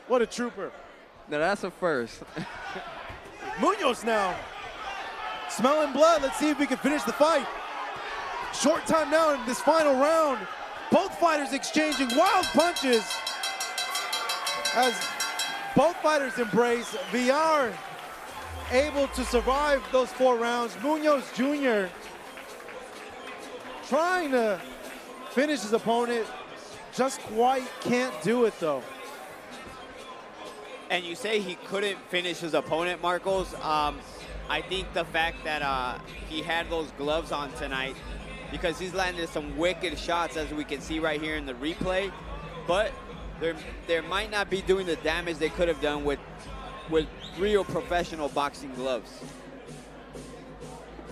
what a trooper. Now that's a first. Munoz now, smelling blood. Let's see if we can finish the fight. Short time now in this final round. Both fighters exchanging wild punches as both fighters embrace. Villar able to survive those 4 rounds. Munoz Jr. trying to finish his opponent, just quite can't do it though. And you say he couldn't finish his opponent, Marcos. I think the fact that he had those gloves on tonight, because he's landed some wicked shots, as we can see right here in the replay. But they might not be doing the damage they could have done with real professional boxing gloves.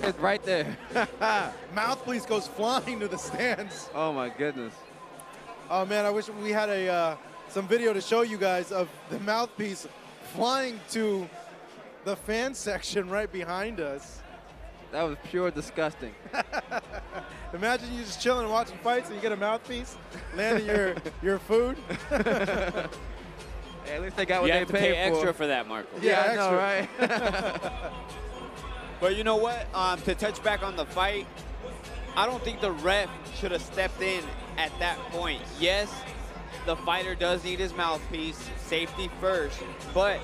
It's right there. Mouthpiece goes flying to the stands. Oh my goodness. Oh man, I wish we had some video to show you guys of the mouthpiece flying to the fan section right behind us. That was pure disgusting. Imagine you just chilling and watching fights and you get a mouthpiece landing your food. Hey, at least they got what You they have to paid pay for. extra for that, Marco. Yeah, I extra. know, right? But you know what? To touch back on the fight, I don't think the ref should have stepped in at that point. Yes, the fighter does need his mouthpiece, safety first, but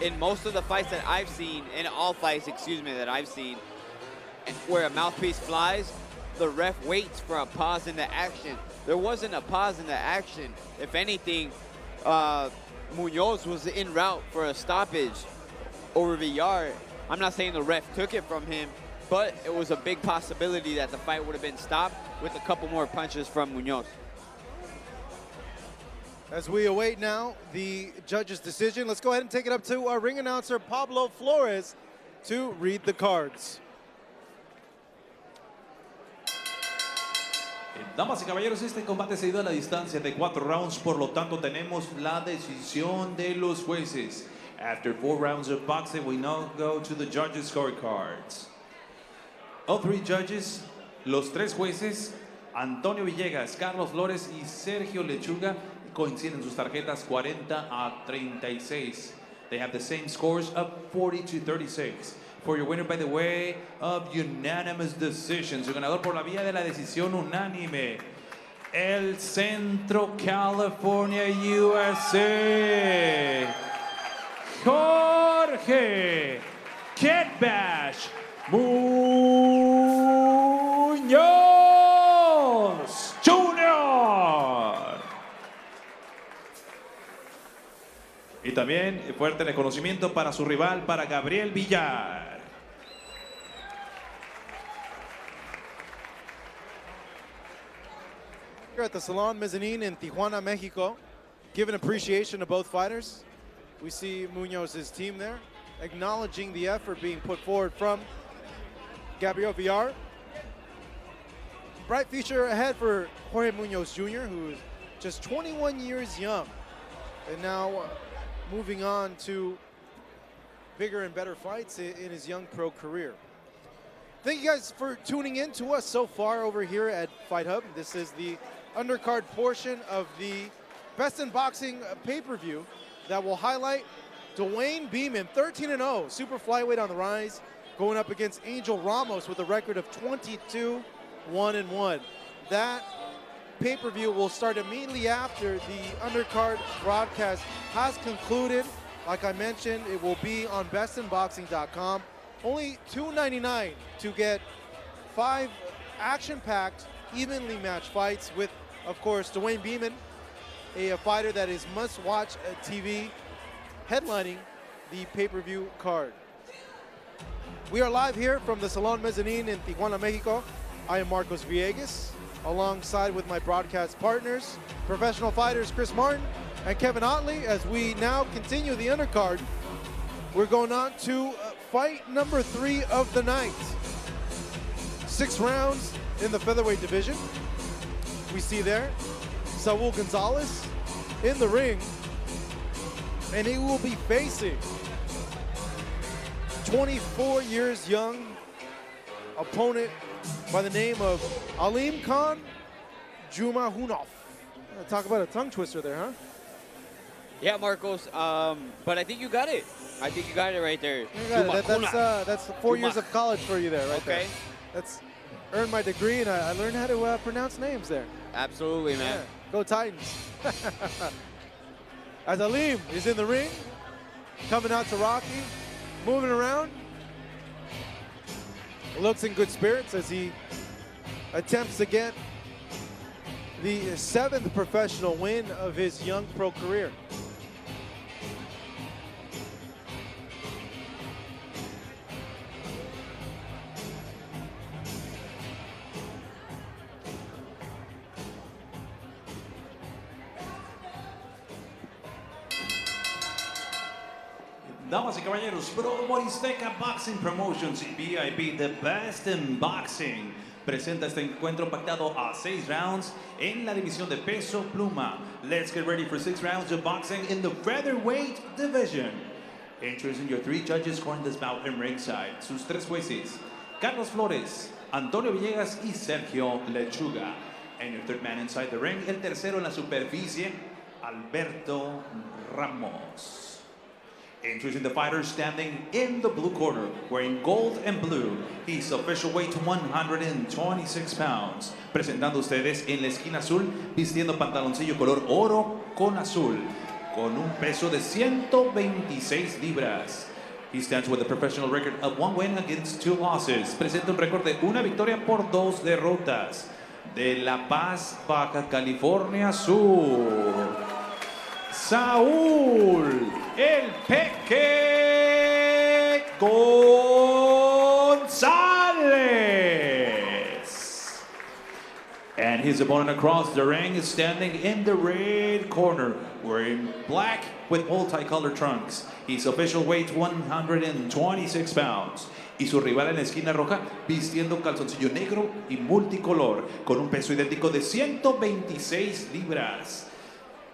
in most of the fights that I've seen, in all fights, excuse me, that I've seen, where a mouthpiece flies, the ref waits for a pause in the action. There wasn't a pause in the action. If anything, Munoz was en route for a stoppage over Villar. I'm not saying the ref took it from him, but it was a big possibility that the fight would have been stopped with a couple more punches from Munoz. As we await now the judge's decision, let's go ahead and take it up to our ring announcer, Pablo Flores, to read the cards. Damas y caballeros, este combate se ha ido a la distancia de 4 rounds, por lo tanto tenemos la decisión de los jueces. After 4 rounds of boxing, we now go to the judges' scorecards. All 3 judges, los 3 jueces, Antonio Villegas, Carlos Flores y Sergio Lechuga, coinciden sus tarjetas 40-36. They have the same scores of 40-36. For your winner by the way of unanimous decision, su ganador por la vía de la decisión unánime, el Centro California USA, Jorge Ketbash Munoz Jr. Y también fuerte reconocimiento para su rival, para Gabriel Villar. Here at the Salon Mezzanine in Tijuana, Mexico, giving appreciation to both fighters. We see Munoz's team there, acknowledging the effort being put forward from Gabriel Villar. Bright future ahead for Jorge Munoz Jr., who is just 21 years young, and now moving on to bigger and better fights in his young pro career. Thank you guys for tuning in to us so far over here at Fight Hub. This is the undercard portion of the Best in Boxing pay-per-view that will highlight Dewayne Beamon, 13-0, super flyweight on the rise, going up against Angel Ramos with a record of 22-1-1. That pay-per-view will start immediately after the undercard broadcast has concluded. Like I mentioned, it will be on bestinboxing.com. Only $2.99 to get 5 action-packed, evenly matched fights with, of course, Dewayne Beamon, a fighter that is must-watch TV, headlining the pay-per-view card. We are live here from the Salon Mezzanine in Tijuana, Mexico. I am Marcos Villegas, alongside with my broadcast partners, professional fighters Chris Martin and Kevin Otley, as we now continue the undercard. We're going on to fight number 3 of the night. 6 rounds in the featherweight division. We see there Saul Gonzalez in the ring, and he will be facing 24 years young opponent by the name of ALIM Khan Jumakhunoff. Talk about a tongue twister there, huh? Yeah, Marcos, but I think you got it. I think you got it right there. That's 4 years of college for you there, right there. Okay. That's earned my degree, and I learned how to pronounce names there. Absolutely, man. Yeah. Go Titans. As ALIM is in the ring, coming out to Rocky, moving around. Looks in good spirits as he attempts to get the 7th professional win of his young pro career. Damas y caballeros, Pro Boristeca Boxing Promotions y BIB, The Best in Boxing, presenta este encuentro pactado a 6 rounds en la división de peso pluma. Let's get ready for 6 rounds of boxing in the featherweight division. Introducing your 3 judges scoring this bout in ringside. Sus 3 jueces, Carlos Flores, Antonio Villegas y Sergio Lechuga. And your 3rd man inside the ring, el tercero en la superficie, Alberto Ramos. Introducing the fighter standing in the blue corner, wearing gold and blue. He's official weight 126 pounds. Presentando ustedes en la esquina azul, vistiendo pantaloncillo color oro con azul, con un peso de 126 libras. He stands with a professional record of 1 win against 2 losses. Presenta un récord de 1 victoria por 2 derrotas. De La Paz, Baja California Sur, Saúl, el Peque Gonzalez. And his opponent across the ring is standing in the red corner, wearing black with multicolored trunks. His official weight 126 pounds. Y su rival en la esquina roja, vistiendo calzoncillo negro y multicolor, con un peso idéntico de 126 libras.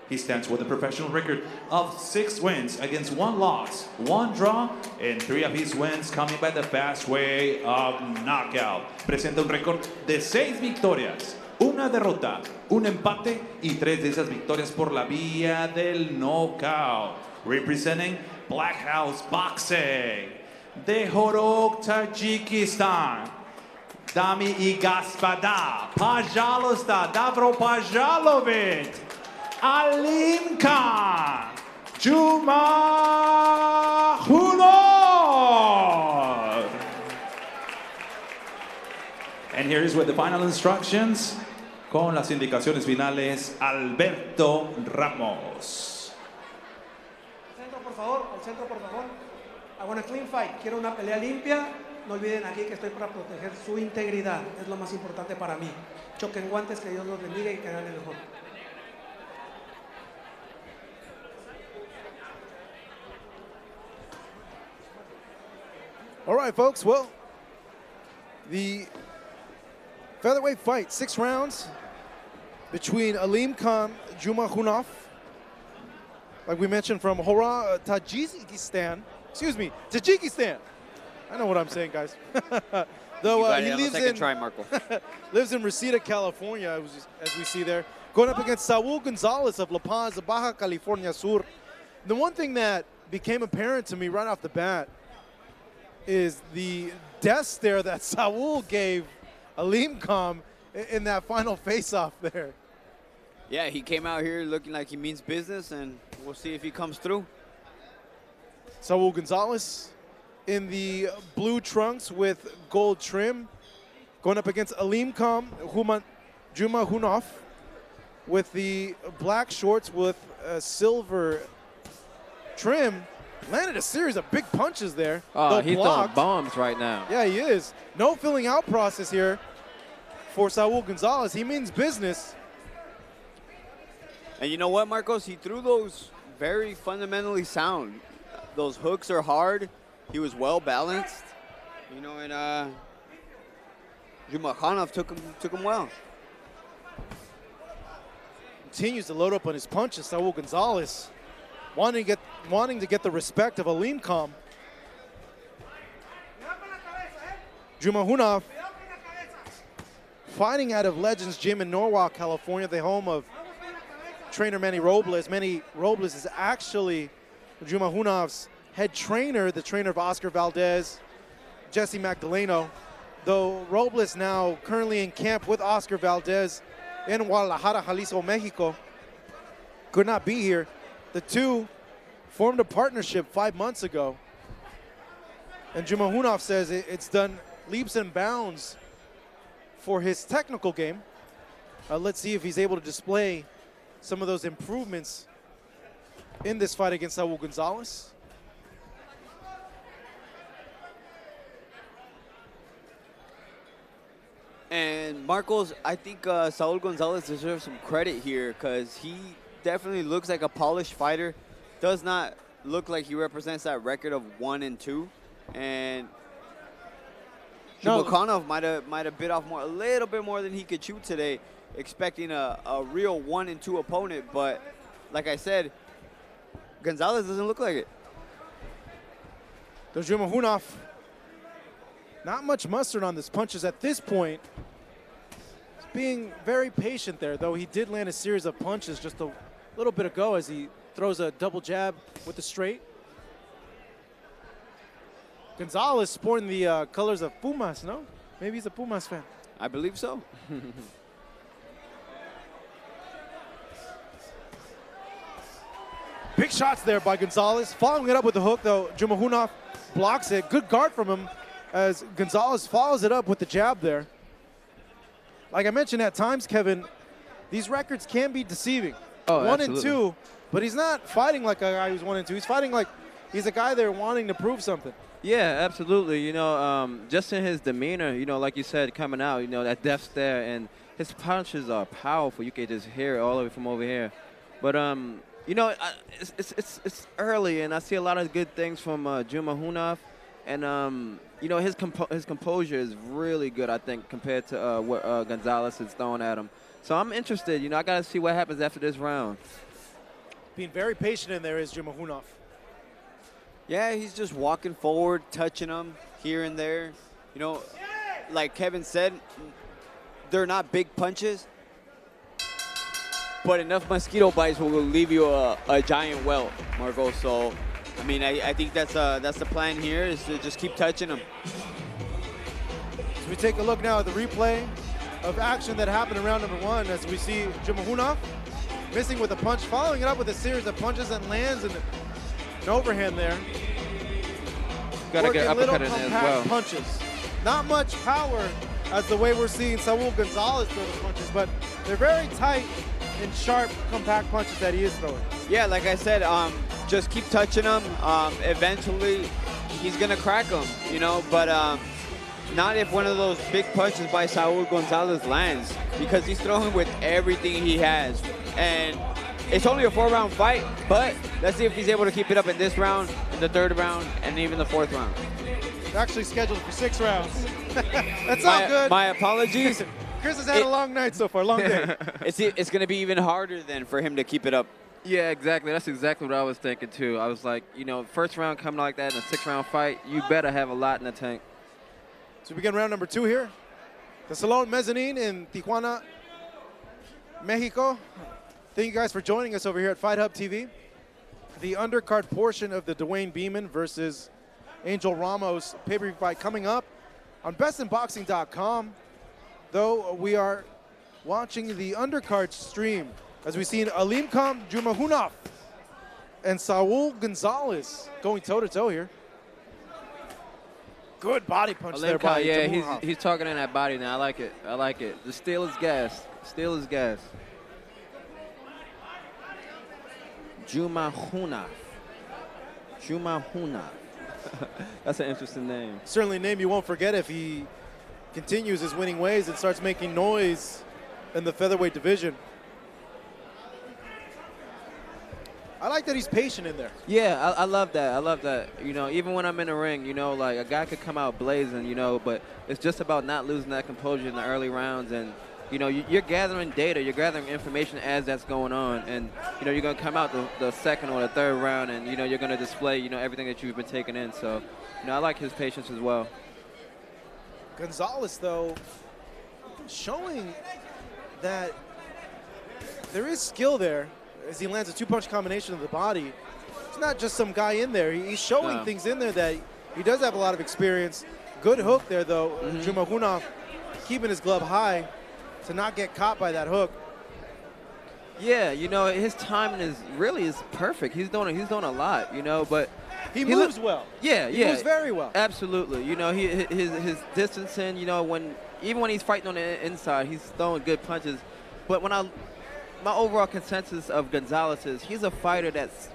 He stands with a professional record of 6 wins against 1 loss, 1 draw, and 3 of his wins coming by the fast way of knockout. Presenta un récord de 6 victorias, 1 derrota, 1 empate y 3 de esas victorias por la vía del knockout. Representing Black House Boxing, de Jorog, Tajikistan, Dami i Gaspada, Pajalosta, Davro Pajalovit, ALIM Khan, Jumakhunoff. And here is with the final instructions, con las indicaciones finales, Alberto Ramos. Al centro, por favor. I want a clean fight. Quiero una pelea limpia. No olviden aquí que estoy para proteger su integridad. Es lo más importante para mí. Choquen guantes, que Dios los bendiga y que gane el mejor. All right, folks. Well, the featherweight fight, 6 rounds between ALIM Khan, Jumakhunoff, like we mentioned, from Hora, Tajikistan. Excuse me, Tajikistan. I know what I'm saying, guys. Though he lives in lives in Reseda, California, as we see there, going up against Saul Gonzalez of La Paz, Baja California Sur. The one thing that became apparent to me right off the bat is the death stare that Saul gave ALIM Khan in that final face-off there. Yeah, he came out here looking like he means business, and we'll see if he comes through. Saul Gonzalez in the blue trunks with gold trim, going up against ALIM Khan, Jumakhunoff, with the black shorts with silver trim. Landed a series of big punches there. Oh, he's throwing bombs right now. Yeah, he is. No filling out process here for Saul Gonzalez. He means business. And you know what, Marcos? He threw those very fundamentally sound. Those hooks are hard. He was well balanced. You know, and Jumakhanov took him well. Continues to load up on his punches. Saul Gonzalez wanting to get the respect of ALIM Khan. Jumakhunoff fighting out of Legends Gym in Norwalk, California, the home of trainer Manny Robles. Manny Robles is actually Jumakhunoff's head trainer, the trainer of Oscar Valdez, Jesse Magdaleno. Though Robles now currently in camp with Oscar Valdez in Guadalajara, Jalisco, Mexico, could not be here. The two formed a partnership 5 months ago. And Jumakhunoff says it's done leaps and bounds for his technical game. Let's see if he's able to display some of those improvements in this fight against Saul Gonzalez. And Marcos, I think Saul Gonzalez deserves some credit here because he definitely looks like a polished fighter. Does not look like he represents that record of 1-2, and No. Jumakhanov might have bit off a little bit more than he could chew today, expecting a real 1-2 opponent. But like I said, Gonzalez doesn't look like it. There's Jumakhunoff. Not much mustard on his punches at this point. He's being very patient there, though he did land a series of punches just a little bit ago as he throws a double jab with the straight. Gonzalez sporting the colors of Pumas, no? Maybe he's a Pumas fan. I believe so. Big shots there by Gonzalez. Following it up with the hook, though, Jumakhunoff blocks it. Good guard from him as Gonzalez follows it up with the jab there. Like I mentioned at times, Kevin, these records can be deceiving. Oh, 1-2, but he's not fighting like a guy who's 1-2. He's fighting like he's a guy there wanting to prove something. Yeah, absolutely. You know, just in his demeanor, you know, like you said, coming out, you know, that death stare, and his punches are powerful. You can just hear it all the way from over here. But you know, it's early, and I see a lot of good things from Jumakhunoff, and you know, his composure is really good, I think, compared to what Gonzalez is throwing at him. So I'm interested. You know, I got to see what happens after this round. Being very patient in there is Jumakhunoff. Yeah, he's just walking forward, touching them here and there. You know, like Kevin said, they're not big punches, but enough mosquito bites will leave you a giant welt, Marco. So, I mean, I think that's the plan here, is to just keep touching them. So we take a look now at the replay of action that happened in round number 1 as we see Jumakhunoff missing with a punch, following it up with a series of punches and lands and an overhand there. Got to get Working little uppercut in there as compact well. punches. Not much power as the way we're seeing Saul Gonzalez throw the punches, but they're very tight and sharp, compact punches that he is throwing. Yeah, like I said, just keep touching him. Eventually, he's gonna crack him, you know. But not if one of those big punches by Saul Gonzalez lands, because he's throwing with everything he has. And it's only a 4-round fight, but let's see if he's able to keep it up in this round, in the 3rd round, and even the 4th round. They're actually scheduled for 6 rounds. That's all good. My apologies. Chris has had a long night so far, long day. It's going to be even harder then for him to keep it up. Yeah, exactly. That's exactly what I was thinking, too. I was like, you know, 1st round coming like that in a 6-round fight, you better have a lot in the tank. So we begin round number 2 here. The Salon Mezzanine in Tijuana, Mexico. Thank you guys for joining us over here at Fight Hub TV. The undercard portion of the Dewayne Beamon versus Angel Ramos pay-per-view fight coming up on bestinboxing.com. Though we are watching the undercard stream as we see ALIM Jumakhunoff and Saul Gonzalez going toe-to-toe here. Good body punch there by yeah, he's talking in that body now. I like it. I like it. The steel is gas. Steel is gas. Jumakhunoff. Jumakhunoff. That's an interesting name. Certainly a name you won't forget if he continues his winning ways and starts making noise in the featherweight division. I like that he's patient in there. Yeah, I love that. I love that. You know, even when I'm in the ring, you know, like a guy could come out blazing, you know, but it's just about not losing that composure in the early rounds. And, you know, you're gathering data, you're gathering information as that's going on. And, you know, you're going to come out the 2nd or the 3rd round and, you know, you're going to display, you know, everything that you've been taking in. So, you know, I like his patience as well. Gonzalez, though, showing that there is skill there as he lands a 2-punch combination of the body. It's not just some guy in there. He's showing things in there that he does have a lot of experience. Good hook there, though. Jumakhunoff keeping his glove high to not get caught by that hook. Yeah, you know, his timing is perfect. He's doing a lot, you know, but he moves well. Yeah, he moves very well. Absolutely. You know, his distancing, you know, even when he's fighting on the inside, he's throwing good punches. But my overall consensus of Gonzalez is he's a fighter that's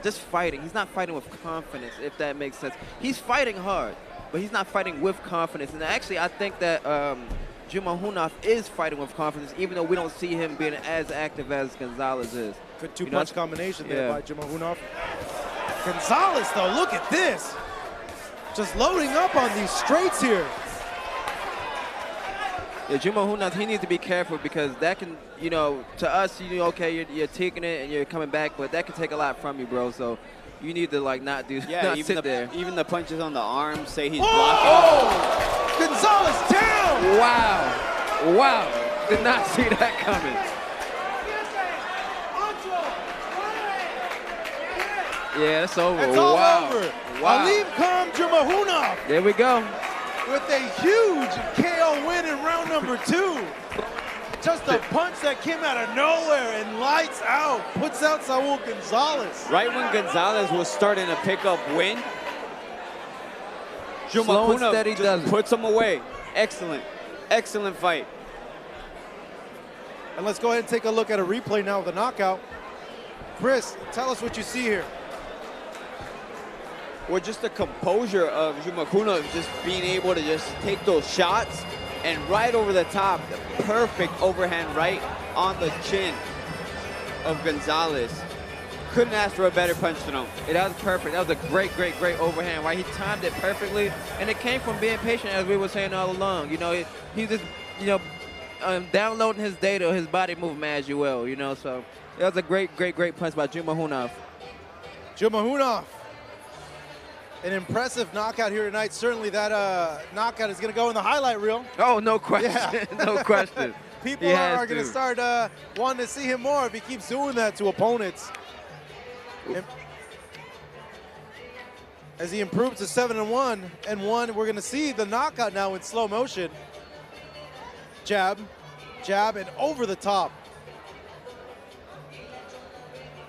just fighting. He's not fighting with confidence, if that makes sense. He's fighting hard, but he's not fighting with confidence. And actually, I think that Jumakhunoff is fighting with confidence, even though we don't see him being as active as Gonzalez is. Good 2-punch combination there by Jumakhunoff. Gonzalez, though, look at this. Just loading up on these straights here. Yeah, Jumakhunoff, he needs to be careful because that can, you know, to us, you know, okay, you're taking it and you're coming back, but that can take a lot from you, bro. So you need to, like, not sit there. Even the punches on the arm say he's blocking. blocking. Oh! Gonzalez down! Wow. Wow. Did not see that coming. Yeah, it's over. It's all wow. over. Wow. ALIM Jumakhunoff. There we go. With a huge KO win in round number 2. Just a punch that came out of nowhere and lights out. Puts out Saul Gonzalez. Right when Gonzalez was starting to pick up wind, Slow and steady just does it. puts him away. Excellent. Excellent fight. And let's go ahead and take a look at a replay now of the knockout. Chris, tell us what you see here. Well, just the composure of Jumakhunoff, just being able to just take those shots and right over the top, the perfect overhand right on the chin of Gonzalez. Couldn't ask for a better punch than him. Yeah, that was perfect. That was a great overhand, right? He timed it perfectly, and it came from being patient, as we were saying all along. You know, he just, you know, downloading his data, his body movement as you will, you know, so that was a great punch by Jumakhunoff. Jumakhunoff. An impressive knockout here tonight. Certainly that knockout is going to go in the highlight reel. Oh, no question. Yeah. No question. People are going to start wanting to see him more if he keeps doing that to opponents. As he improves to 7-1, we're going to see the knockout now in slow motion. Jab, and over the top.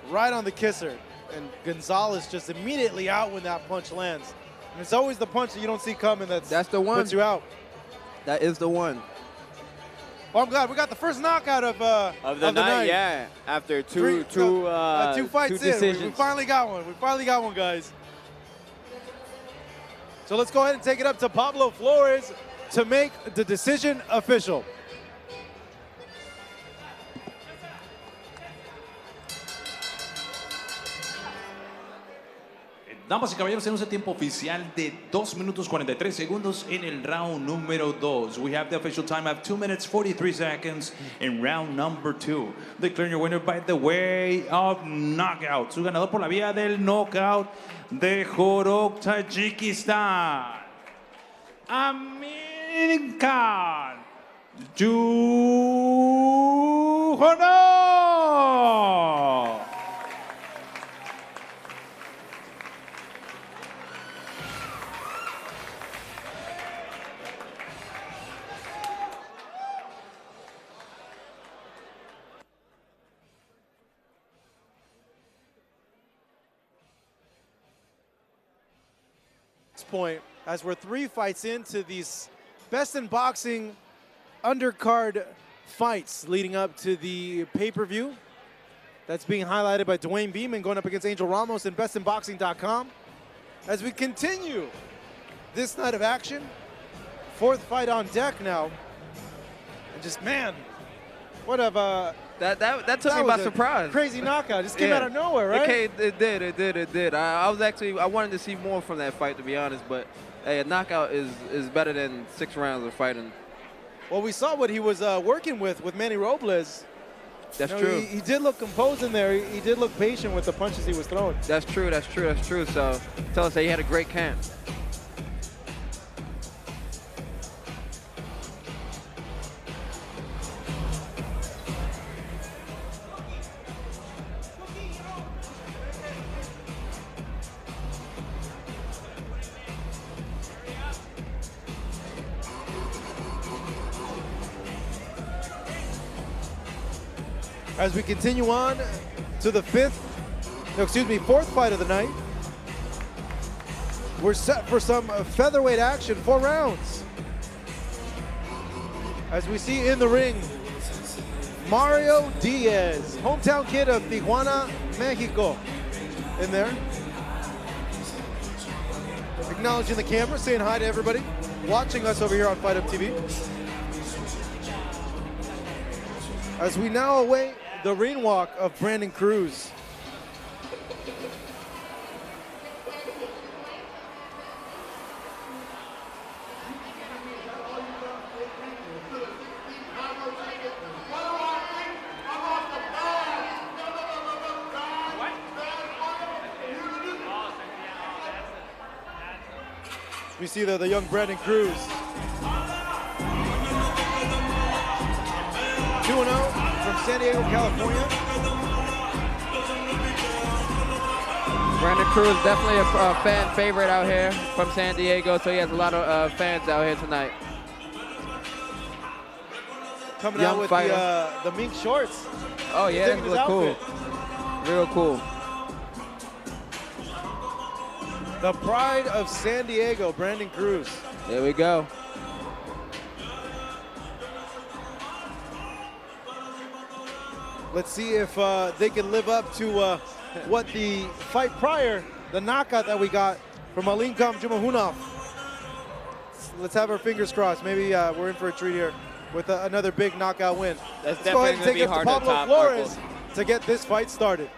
Right on the kisser. And Gonzalez just immediately out when that punch lands. And it's always the punch that you don't see coming that's the one. Puts you out. That is the one. Well, I'm glad we got the first knockout of the night. Yeah, after two fights decisions. We finally got one. We finally got one, guys. So let's go ahead and take it up to Pablo Flores to make the decision official. Damas y caballeros, tenemos el tiempo oficial de 2 minutos 43 segundos en el round número 2. We have the official time of 2 minutes 43 seconds in round number 2. Declaring your winner by the way of knockout. Su ganador por la vía del knockout de Jorog, Tajikistán. Amir Khan Jumakhunoff. Point as we're 3 fights into these best in boxing undercard fights leading up to the pay-per-view that's being highlighted by Dewayne Beamon going up against Angel Ramos and bestinboxing.com. As we continue this night of action, 4th fight on deck now, and just man, what a That took me by surprise. Crazy knockout. Just came out of nowhere, right? It did. I wanted to see more from that fight, to be honest, but hey, a knockout is better than 6 rounds of fighting. Well, we saw what he was working with Manny Robles. That's true. He did look composed in there. He did look patient with the punches he was throwing. That's true. So tell us that he had a great camp. As we continue on to the 4th fight of the night, we're set for some featherweight action, 4 rounds. As we see in the ring, Mario Diaz, hometown kid of Tijuana, Mexico, in there. Acknowledging the camera, saying hi to everybody watching us over here on Fight Up TV. As we now await the ring walk of Brandon Cruz. We see the young Brandon Cruz. 2-0 from San Diego, California. Brandon Cruz, definitely a fan favorite out here from San Diego, so he has a lot of fans out here tonight. Coming Young out with fighter. the mink shorts. Oh yeah, that look cool. Real cool. The pride of San Diego, Brandon Cruz. There we go. Let's see if they can live up to what the fight prior, the knockout that we got from ALIM Jumakhunoff. Let's have our fingers crossed. Maybe we're in for a treat here with another big knockout win. That's Let's go ahead and definitely take going it to to be hard to Pablo top, Flores Marcos. to get this fight started.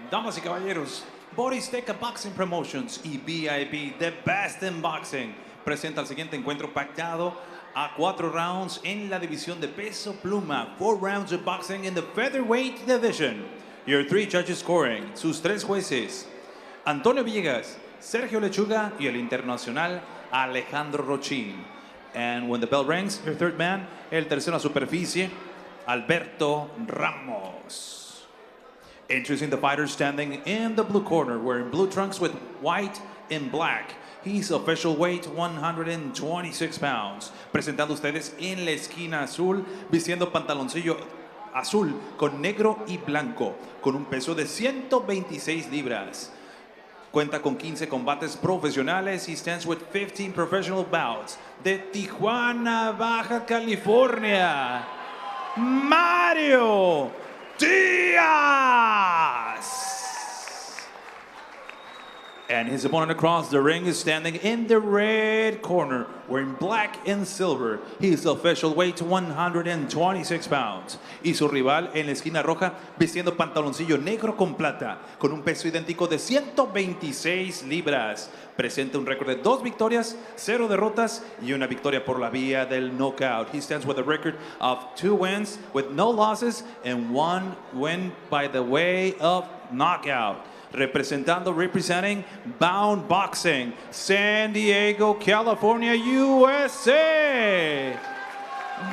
Damas y caballeros, Boristeca Boxing Promotions y VIP, The Best in Boxing, presenta el siguiente encuentro pactado a 4 rounds en la división de peso pluma. 4 rounds of boxing in the featherweight division. Your 3 judges scoring, sus 3 jueces, Antonio Villegas, Sergio Lechuga y el internacional Alejandro Rochín. And when the bell rings, your third man, el tercero a superficie, Alberto Ramos. Introducing the fighter standing in the blue corner, wearing blue trunks with white and black. He's official weight 126 pounds. Presentando ustedes en la esquina azul, vistiendo pantaloncillo azul con negro y blanco, con un peso de 126 libras. Cuenta con 15 combates profesionales. He stands with 15 professional bouts. De Tijuana, Baja California, Mario Diaz. And his opponent across the ring is standing in the red corner, wearing black and silver. His official weight 126 pounds. Y su rival en la esquina roja, vistiendo pantaloncillo negro con plata, con un peso idéntico de 126 libras. Presenta un récord de 2 victorias, 0 derrotas y una victoria por la vía del knockout. He stands with a record of 2 wins with no losses and 1 win by the way of knockout. Representing Bound Boxing, San Diego, California, USA,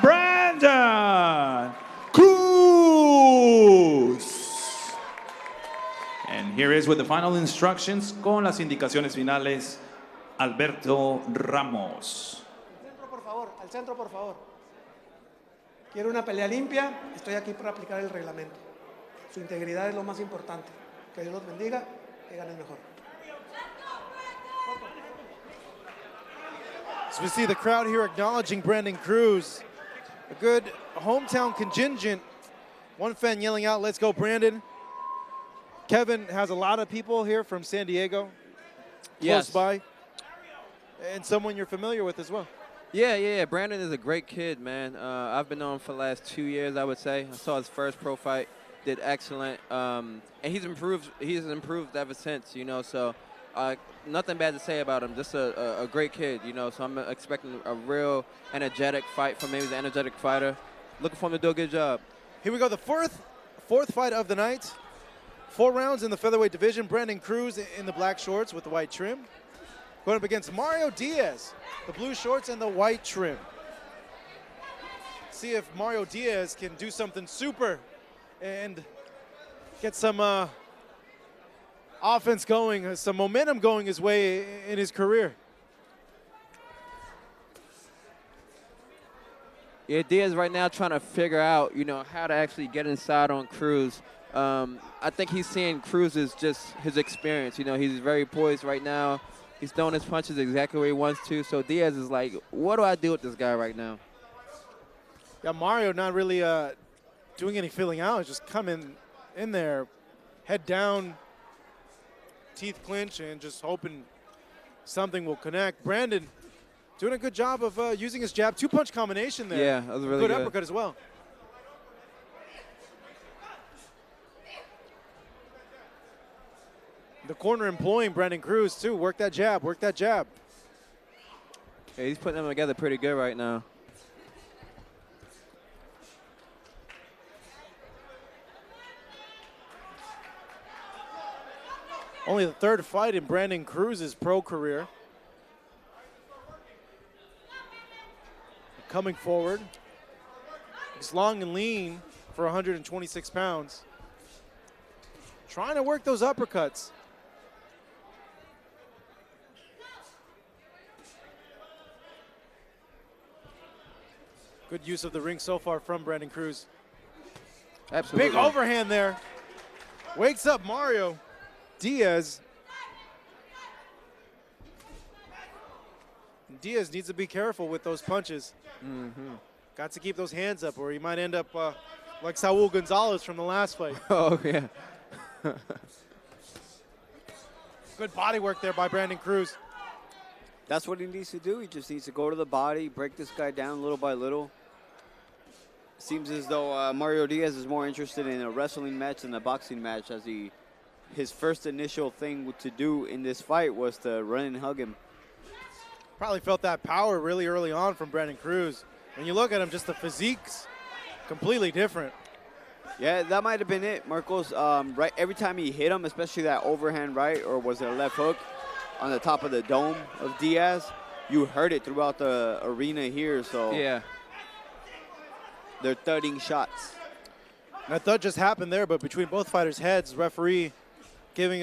Brandon Cruz. And here is with the final instructions, con las indicaciones finales, Alberto Ramos. Al centro, por favor, al centro, por favor. Quiero una pelea limpia, estoy aquí para aplicar el reglamento. Su integridad es lo más importante. Que Dios los bendiga, que ganen mejor. So we see the crowd here acknowledging Brandon Cruz. A good hometown contingent. One fan yelling out, "Let's go, Brandon." Kevin has a lot of people here from San Diego, close by, and someone you're familiar with as well. Yeah. Brandon is a great kid, man. I've been on him for the last 2 years, I would say. I saw his first pro fight. Did excellent, and he's improved ever since, you know, so nothing bad to say about him. Just a great kid, you know, so I'm expecting a real energetic fight from him. He's an energetic fighter. Looking for him to do a good job. Here we go, the fourth fight of the night. 4 rounds in the featherweight division. Brandon Cruz in the black shorts with the white trim, going up against Mario Diaz, the blue shorts and the white trim. See if Mario Diaz can do something super and get some offense going, some momentum going his way in his career. Yeah, Diaz right now trying to figure out, you know, how to actually get inside on Cruz. I think he's seeing Cruz as just his experience. You know, he's very poised right now. He's throwing his punches exactly where he wants to. So Diaz is like, what do I do with this guy right now? Yeah, Mario not really doing any filling out, just coming in there, head down, teeth clench, and just hoping something will connect. Brandon doing a good job of using his jab. 2-punch combination there. Yeah, that was really good. Uppercut as well. The corner employing Brandon Cruz too. Work that jab, work that jab. Yeah, he's putting them together pretty good right now. Only the third fight in Brandon Cruz's pro career. Coming forward. He's long and lean for 126 pounds. Trying to work those uppercuts. Good use of the ring so far from Brandon Cruz. Absolutely. Big overhand there. Wakes up Mario Diaz. Diaz needs to be careful with those punches. Got to keep those hands up or he might end up like Saul Gonzalez from the last fight. Oh, yeah. Good body work there by Brandon Cruz. That's what he needs to do. He just needs to go to the body, break this guy down little by little. Seems as though Mario Diaz is more interested in a wrestling match than a boxing match, as his first initial thing to do in this fight was to run and hug him. Probably felt that power really early on from Brandon Cruz. When you look at him, just the physique's completely different. Yeah, that might have been it, Marcos. Right, every time he hit him, especially that overhand right, or was it a left hook on the top of the dome of Diaz, you heard it throughout the arena here. So Yeah. they're thudding shots. And I thought just happened there, but between both fighters' heads, referee giving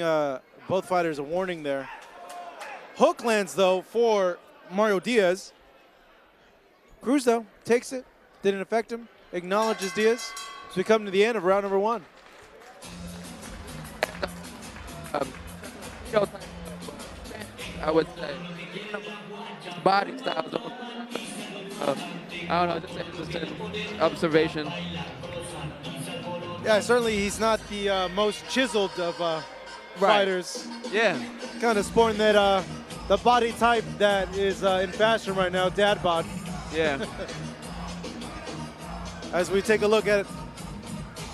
both fighters a warning there. Hook lands, though, for Mario Diaz. Cruz, though, takes it. Didn't affect him. Acknowledges Diaz. So we come to the end of round number 1. I would say body styles. I don't know, just an observation. Yeah, certainly he's not the most chiseled of fighters. Yeah. Kind of sporting that the body type that is in fashion right now, dad bod. Yeah. As we take a look at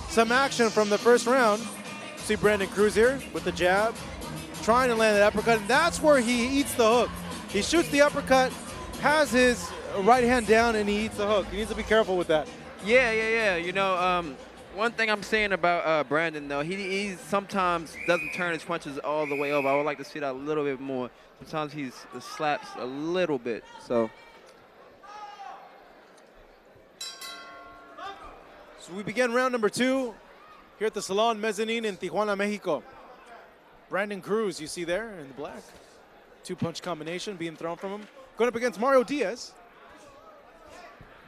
some action from the first round. See Brandon Cruz here with the jab, trying to land that uppercut, and that's where he eats the hook. He shoots the uppercut, has his right hand down, and he eats the hook. He needs to be careful with that. Yeah. You know, one thing I'm saying about Brandon, though, he sometimes doesn't turn his punches all the way over. I would like to see that a little bit more. Sometimes he slaps a little bit, so. So we begin round number 2 here at the Salon Mezzanine in Tijuana, Mexico. Brandon Cruz, you see there in the black. 2-punch combination being thrown from him. Going up against Mario Diaz.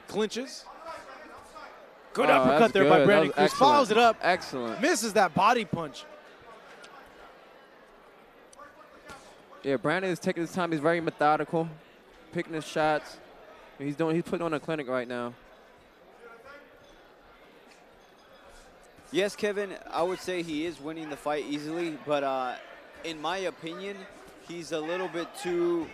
Clinches. Good uppercut there by Brandon Cruz. Follows it up. Excellent. Misses that body punch. Yeah, Brandon is taking his time. He's very methodical, picking his shots. He's putting on a clinic right now. Yes, Kevin, I would say he is winning the fight easily, but in my opinion, he's a little bit too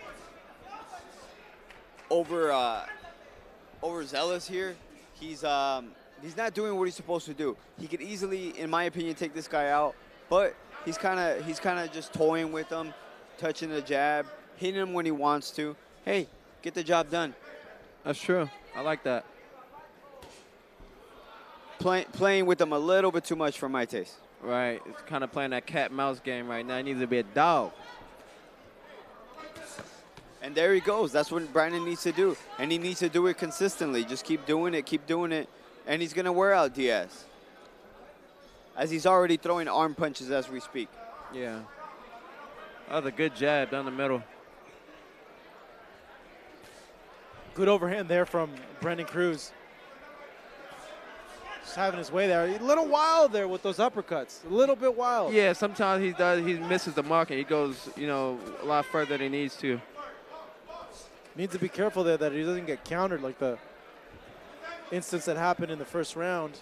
overzealous here. He's not doing what he's supposed to do. He could easily, in my opinion, take this guy out, but he's kind of just toying with him, touching the jab, hitting him when he wants to. Hey, get the job done. That's true. I like that. Playing with him a little bit too much for my taste. Right. It's kind of playing that cat-mouse game right now. He needs to be a dog. And there he goes. That's what Brandon needs to do. And he needs to do it consistently. Just keep doing it. And he's going to wear out Diaz, as he's already throwing arm punches as we speak. Yeah. That was a good jab down the middle. Good overhand there from Brandon Cruz. Just having his way there. A little wild there with those uppercuts. A little bit wild. Yeah, sometimes he misses the mark and he goes, you know, a lot further than he needs to. Needs to be careful there that he doesn't get countered like the instance that happened in the first round.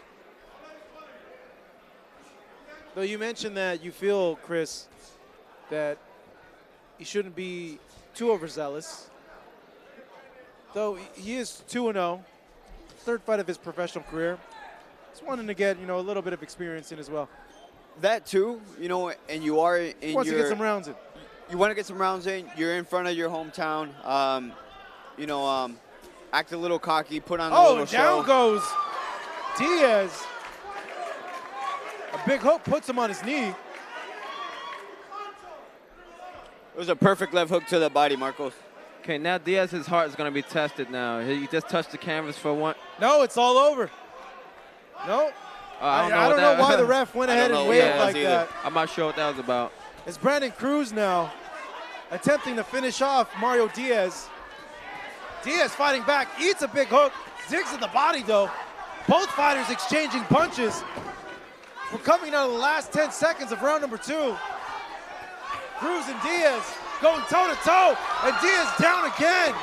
Though you mentioned that you feel, Chris, that he shouldn't be too overzealous. Though he is 2-0, third fight of his professional career. Just wanting to get, a little bit of experience in as well. That too, and you are in Wants to get some rounds in. You want to get some rounds in. You're in front of your hometown. Act a little cocky, put on a little show. Oh, down goes Diaz. A big hook puts him on his knee. was a perfect left hook to the body, Marcos. Okay, now Diaz's heart is going to be tested now. He just touched the canvas for one. No, it's all over. No. I don't know why the ref went ahead and waved like that. I'm not sure what that was about. It's Brandon Cruz now attempting to finish off Mario Diaz. Diaz fighting back, eats a big hook, zigs in the body though. Both fighters exchanging punches. We're coming out of the last 10 seconds of round number 2. Cruz and Diaz going toe to toe, and Diaz down again.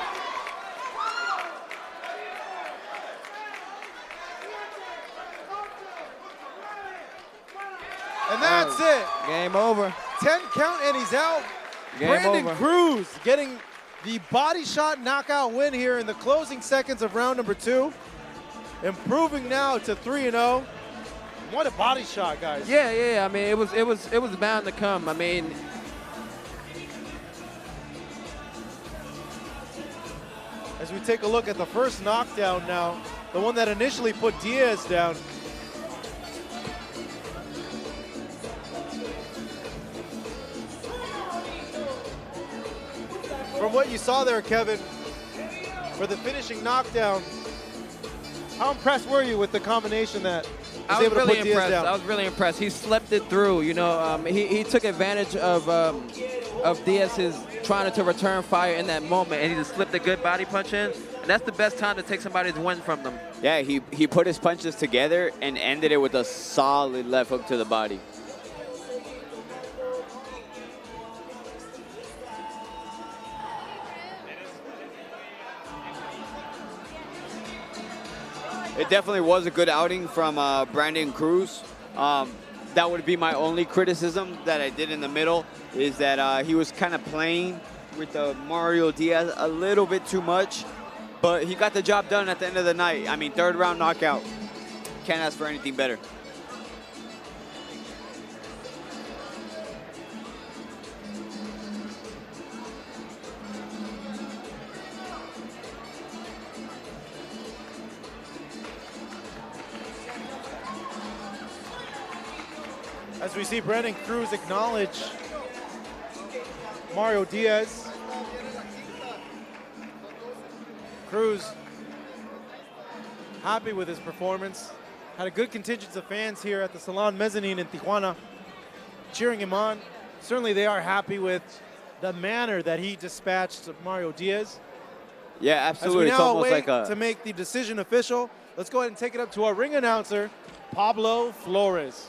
And that's it. Game over. 10 count and he's out. Game Brandon over. Cruz getting the body shot knockout win here in the closing seconds of round number 2. Improving now to 3-0. What a body shot, guys. Yeah. I mean, it was bound to come. I mean, as we take a look at the first knockdown now, the one that initially put Diaz down. From what you saw there, Kevin, for the finishing knockdown, how impressed were you with the combination that was able to put Diaz down? I was really impressed. He slept it through. You know, he took advantage of Diaz's trying to return fire in that moment, and he just slipped a good body punch in. And that's the best time to take somebody's win from them. Yeah, he put his punches together and ended it with a solid left hook to the body. It definitely was a good outing from Brandon Cruz. That would be my only criticism that I did in the middle, is that he was kind of playing with Mario Diaz a little bit too much, but he got the job done at the end of the night. I mean, 3rd round knockout. Can't ask for anything better. As we see Brandon Cruz acknowledge Mario Diaz. Cruz happy with his performance. Had a good contingent of fans here at the Salon Mezzanine in Tijuana cheering him on. Certainly they are happy with the manner that he dispatched Mario Diaz. Yeah, absolutely. As we It's now almost wait like to make the decision official, let's go ahead and take it up to our ring announcer, Pablo Flores.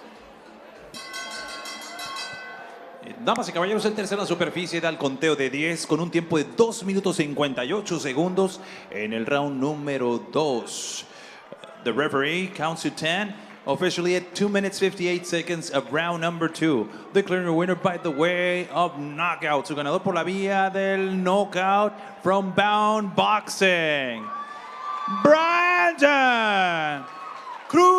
Damas y caballeros, el tercero en la superficie da el conteo de 10 con un tiempo de 2 minutos 58 segundos en el round número 2. The referee counts to 10, officially at 2 minutes 58 seconds of round number 2. Declaring a winner by the way of knockout. Su ganador por la vía del knockout from Bound Boxing, Brandon Cruz.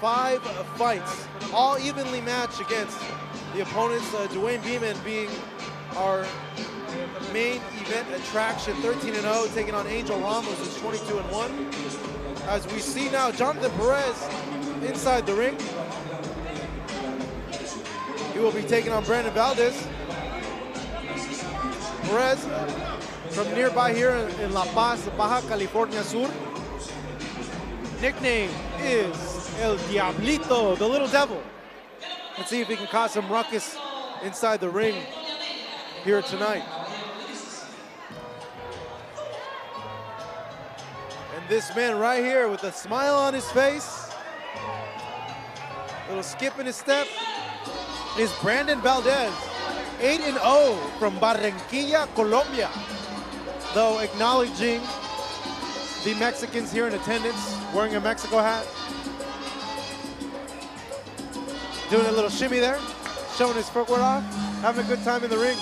Five fights, all evenly matched against the opponents, Dewayne Beamon being our main event attraction, 13-0, taking on Angel Ramos, who's 22-1. As we see now, Jonathan Perez inside the ring. He will be taking on Brandon Valdez. Perez from nearby here in La Paz, Baja California Sur. Nickname is El Diablito, the Little Devil. Let's see if he can cause some ruckus inside the ring here tonight. And this man right here with a smile on his face, little skip in his step, is Brandon Valdez, 8-0 from Barranquilla, Colombia. Though acknowledging the Mexicans here in attendance, wearing a Mexico hat. Doing a little shimmy there, showing his footwork off, having a good time in the ring.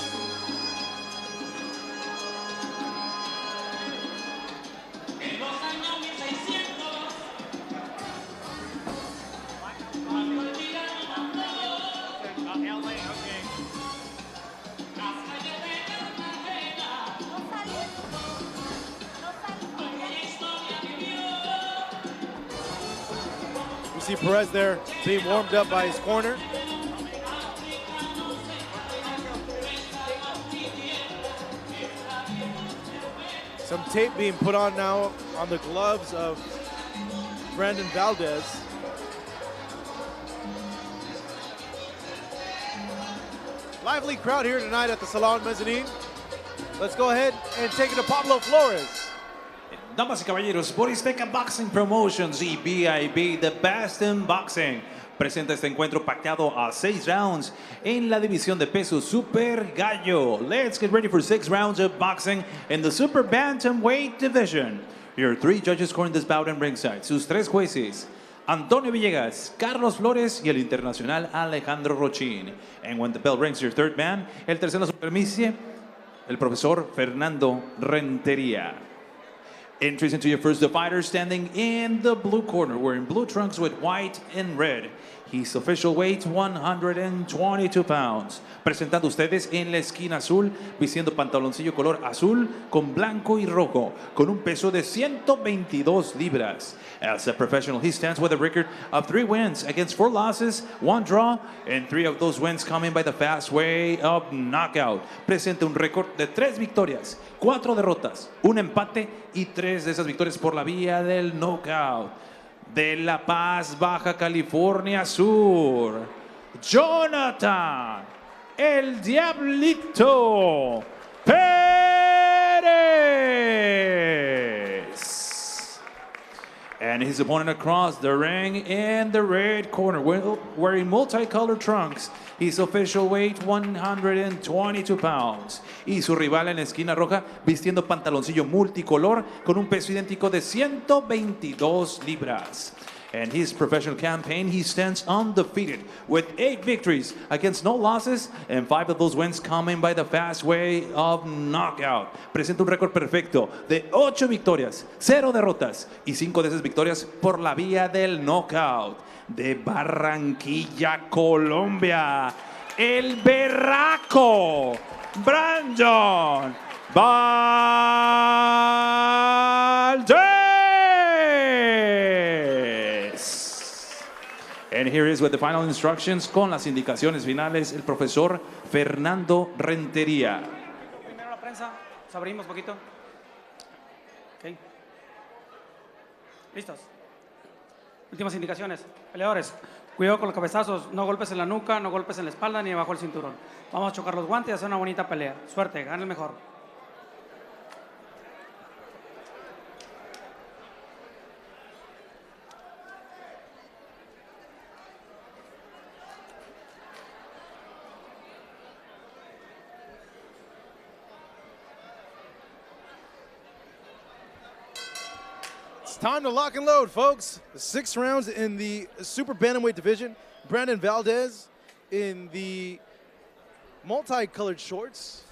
See Perez there being warmed up by his corner. Some tape being put on now on the gloves of Brandon Valdez. Lively crowd here tonight at the Salon Mezzanine. Let's go ahead and take it to Pablo Flores. Damas y caballeros, Boristeca Boxing Promotions y BIB, The Best in Boxing, presenta este encuentro pactado a 6 rounds en la división de peso Super Gallo. Let's get ready for 6 rounds of boxing in the Super Bantamweight division. Your 3 judges scoring this bout in ringside. Sus 3 jueces, Antonio Villegas, Carlos Flores y el internacional Alejandro Rochín. And when the bell rings, your 3rd man, el tercero superficie, el profesor Fernando Rentería. Entries into your first fighter, standing in the blue corner, wearing blue trunks with white and red. His official weight, 122 pounds. Presentando ustedes en la esquina azul, vistiendo pantaloncillo color azul con blanco y rojo, con un peso de 122 libras. As a professional, he stands with a record of 3 wins against 4 losses, 1 draw, and 3 of those wins coming by the fast way of knockout. Presenta un récord de 3 victorias, 4 derrotas, 1 empate y 3 de esas victorias por la vía del knockout. De La Paz, Baja California Sur, Jonathan El Diablito Perez. And his opponent across the ring in the red corner, wearing multicolored trunks. His official weight, 122 pounds. Y su rival en la esquina roja, vistiendo pantaloncillo multicolor con un peso idéntico de 122 libras. And his professional campaign, he stands undefeated with 8 victories against no losses and 5 of those wins coming by the fast way of knockout. Presenta un récord perfecto de 8 victorias, 0 derrotas y 5 de esas victorias por la vía del knockout. De Barranquilla, Colombia, el berraco Brandon Valdez. And here is with the final instructions, con las indicaciones finales, el profesor Fernando Rentería. Primero la prensa, nos abrimos poquito. Okay. ¿Listos? Últimas indicaciones. Peleadores, cuidado con los cabezazos, no golpes en la nuca, no golpes en la espalda ni debajo del cinturón. Vamos a chocar los guantes y hacer una bonita pelea. Suerte, gane el mejor. Time to lock and load, folks. 6 rounds in the Super Bantamweight division. Brandon Valdez in the multicolored shorts.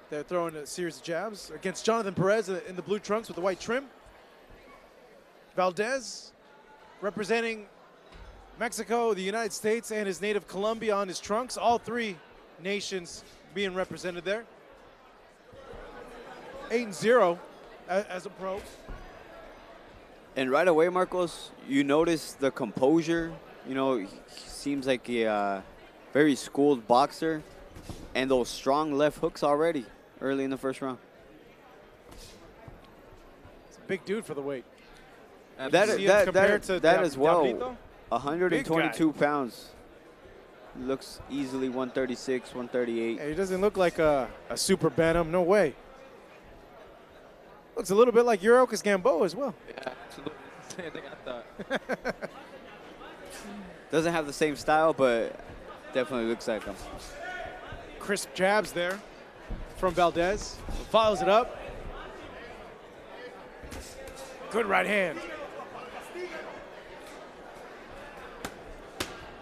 They're throwing a series of jabs against Jonathan Perez in the blue trunks with the white trim. Valdez representing Mexico, the United States, and his native Colombia on his trunks. All 3 nations being represented there. 8-0 as a pro. And right away, Marcos, you notice the composure. You know, he seems like a very schooled boxer. And those strong left hooks already early in the first round. It's a big dude for the weight. That as well. Gabrito? 122 pounds. Looks easily 136, 138. He doesn't look like a super bantam. No way. Looks a little bit like Yuriorkis Gamboa as well. Yeah, absolutely. Same thing I thought. Doesn't have the same style, but definitely looks like him. Crisp jabs there from Valdez. Follows it up. Good right hand.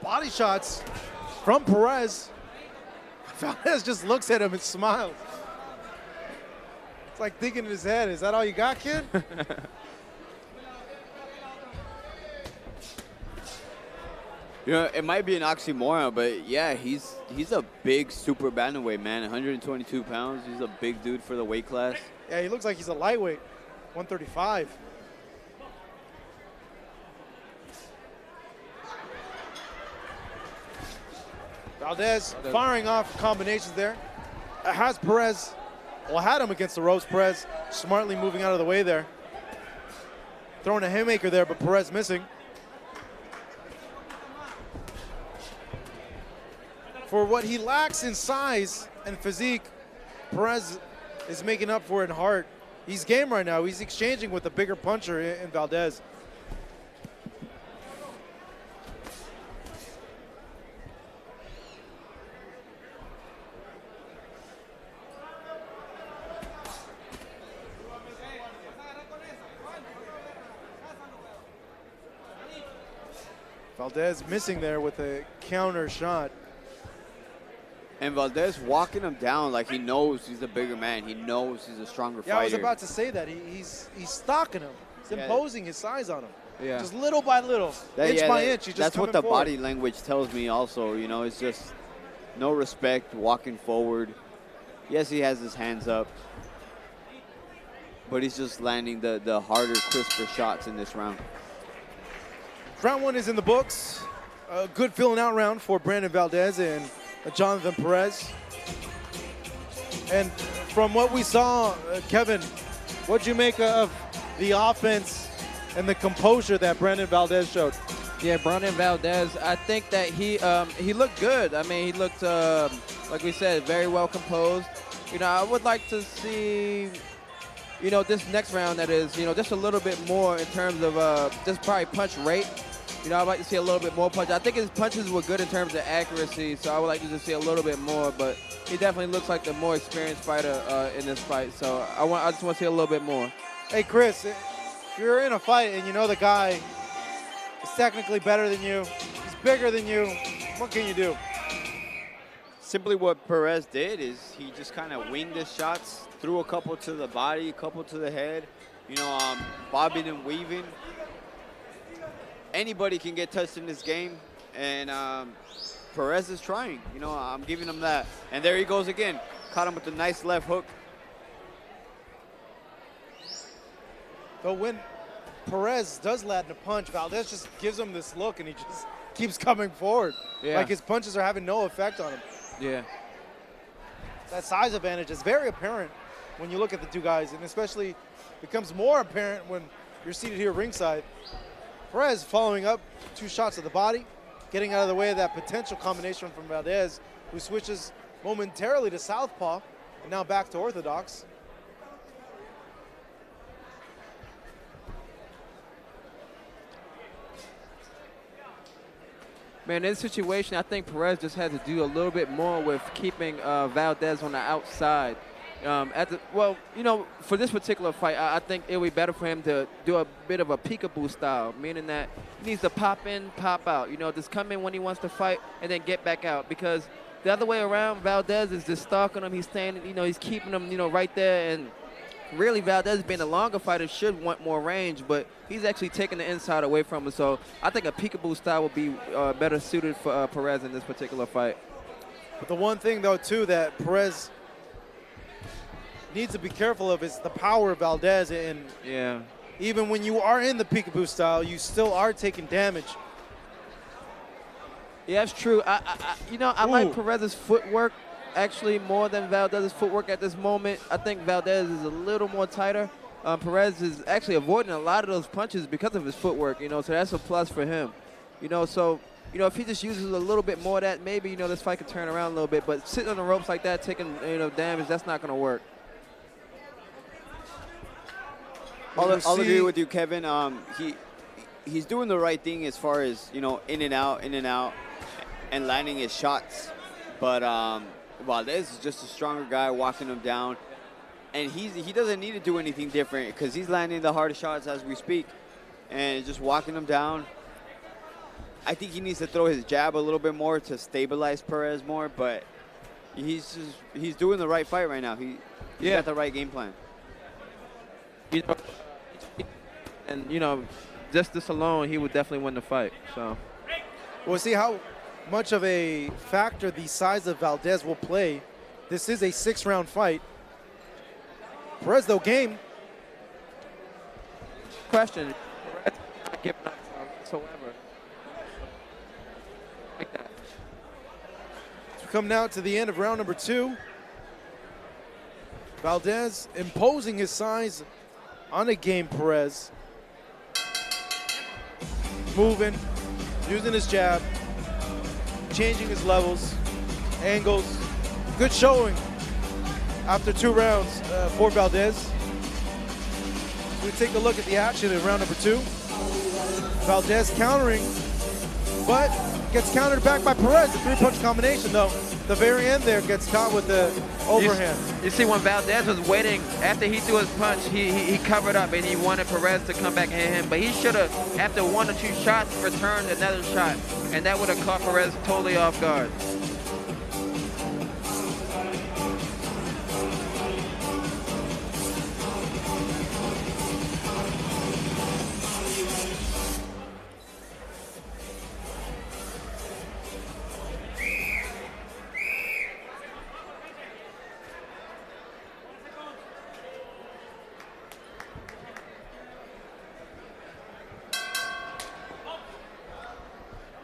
Body shots from Perez. Valdez just looks at him and smiles. It's like thinking in his head, is that all you got, kid? You know, it might be an oxymoron, but yeah, he's a big super bantamweight, man. 122 pounds. He's a big dude for the weight class. Yeah, he looks like he's a lightweight, 135. Valdez firing off combinations there. Has Perez, well, had him against the ropes. Perez smartly moving out of the way there. Throwing a haymaker there, but Perez missing. For what he lacks in size and physique, Perez is making up for it in heart. He's game right now. He's exchanging with a bigger puncher in Valdez. Valdez missing there with a counter shot. And Valdez walking him down like he knows he's a bigger man. He knows he's a stronger fighter. Yeah, I was about to say that. He's stalking him. He's imposing his size on him. Yeah. Just little by little, inch by inch. He's just that's what the forward. body language tells me also. You know, it's just no respect, walking forward. Yes, he has his hands up. But he's just landing the harder, crisper shots in this round. Round one is in the books. A good filling out round for Brandon Valdez and Jonathan Perez. And from what we saw, Kevin, what'd you make of the offense and the composure that Brandon Valdez showed? Yeah, Brandon Valdez, I think that he looked good. I mean, he looked, like we said, very well composed. You know, I would like to see, you know, this next round that is, you know, just a little bit more in terms of just probably punch rate. You know, I'd like to see a little bit more punch. I think his punches were good in terms of accuracy, so I would like to just see a little bit more. But he definitely looks like the more experienced fighter in this fight. So I just want to see a little bit more. Hey, Chris, if you're in a fight and you know the guy is technically better than you, he's bigger than you, what can you do? Simply what Perez did is he just kind of winged his shots, threw a couple to the body, a couple to the head, you know, bobbing and weaving. Anybody can get touched in this game, and Perez is trying. You know, I'm giving him that. And there he goes again. Caught him with a nice left hook. But when Perez does land a punch, Valdez just gives him this look, and he just keeps coming forward. Yeah. Like his punches are having no effect on him. Yeah. That size advantage is very apparent when you look at the two guys, and especially becomes more apparent when you're seated here ringside. Perez following up 2 shots to the body, getting out of the way of that potential combination from Valdez, who switches momentarily to southpaw and now back to orthodox. Man, in this situation, I think Perez just had to do a little bit more with keeping Valdez on the outside. Well, you know, for this particular fight, I think it would be better for him to do a bit of a peekaboo style, meaning that he needs to pop in, pop out. You know, just come in when he wants to fight and then get back out. Because the other way around, Valdez is just stalking him. He's staying, you know, he's keeping him, you know, right there. And really, Valdez, being a longer fighter, should want more range, but he's actually taking the inside away from him. So I think a peekaboo style would be better suited for Perez in this particular fight. But the one thing, though, too, that Perez needs to be careful of is the power of Valdez, and Yeah. even when you are in the peekaboo style, you still are taking damage. Yeah, that's true. I like Ooh. Perez's footwork actually more than Valdez's footwork at this moment. I think Valdez is a little more tighter. Perez is actually avoiding a lot of those punches because of his footwork, so that's a plus for him. So if he just uses a little bit more of that, maybe, this fight could turn around a little bit. But sitting on the ropes like that, taking, damage, that's not going to work. I'll agree with you, Kevin. He's doing the right thing as far as, in and out, and landing his shots. But Valdez is just a stronger guy, walking him down. And he doesn't need to do anything different because he's landing the hardest shots as we speak. And just walking him down. I think he needs to throw his jab a little bit more to stabilize Perez more. But he's doing the right fight right now. He's got the right game plan. And, just this alone, he would definitely win the fight. So, We'll see how much of a factor the size of Valdez will play. This is a 6-round fight. Perez, though, game. question. Perez not giving up whatsoever. Like that. So we come now to the end of round number 2. Valdez imposing his size on a game Perez. Moving, using his jab, changing his levels, angles. Good showing after 2 rounds for Valdez. We take a look at the action in round number 2. Valdez countering, but gets countered back by Perez. A 3-punch combination, though. The very end there gets caught with the overhand. You see, when Valdez was waiting, after he threw his punch, he covered up and he wanted Perez to come back and hit him. But he should have, after 1 or 2 shots, returned another shot. And that would have caught Perez totally off guard.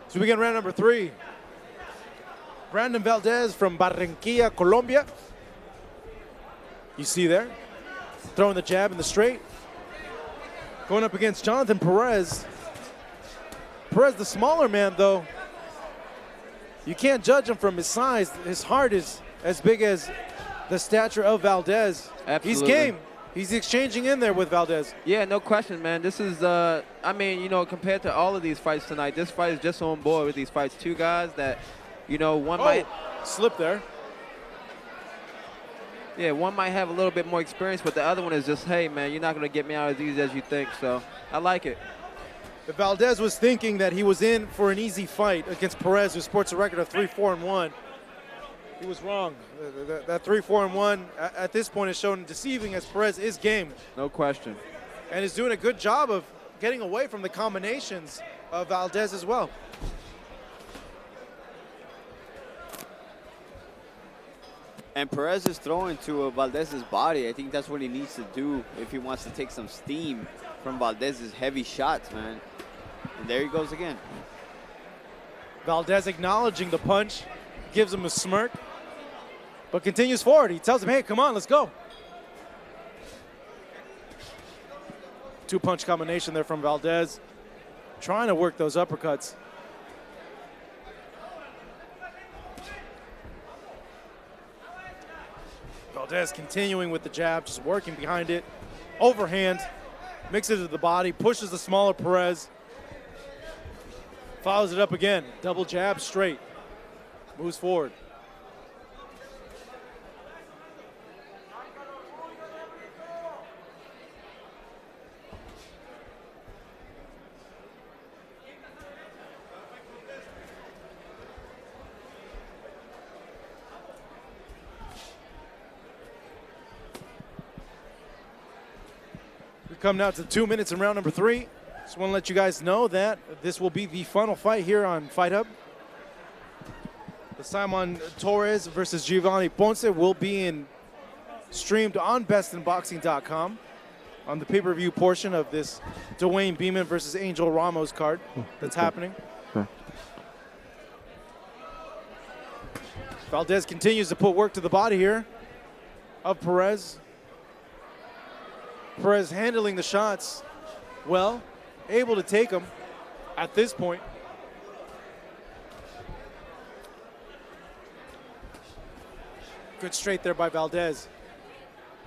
So we begin round number 3. Brandon Valdez from Barranquilla, Colombia. You see there, throwing the jab in the straight. Going up against Jonathan Perez. Perez, the smaller man, though. You can't judge him from his size. His heart is as big as the stature of Valdez. Absolutely. He's game. He's exchanging in there with Valdez. Yeah, no question, man. This is, I mean, compared to all of these fights tonight, this fight is just on board with these fights. 2 guys that, one might slip there. Yeah, one might have a little bit more experience, but the other one is just, hey, man, you're not going to get me out as easy as you think. So I like it. If Valdez was thinking that he was in for an easy fight against Perez, who sports a record of 3-4-1, he was wrong. That 3-4-1 at this point is shown deceiving, as Perez is game. No question. And is doing a good job of getting away from the combinations of Valdez as well. And Perez is throwing to Valdez's body. I think that's what he needs to do if he wants to take some steam from Valdez's heavy shots, man. And there he goes again. Valdez acknowledging the punch, gives him a smirk, but continues forward. He tells him, hey, come on, let's go. 2-punch combination there from Valdez, trying to work those uppercuts. Valdez continuing with the jab, just working behind it. Overhand, mixes it to the body, pushes the smaller Perez. Follows it up again, double jab straight. Moves forward. We come now to 2 minutes in round number 3. Just want to let you guys know that this will be the final fight here on Fight Hub. The Simon Torres versus Giovanni Ponce will be in streamed on bestinboxing.com on the pay-per-view portion of this Dewayne Beamon versus Angel Ramos card that's happening. Valdez continues to put work to the body here of Perez. Perez handling the shots well, able to take them at this point. Good straight there by Valdez.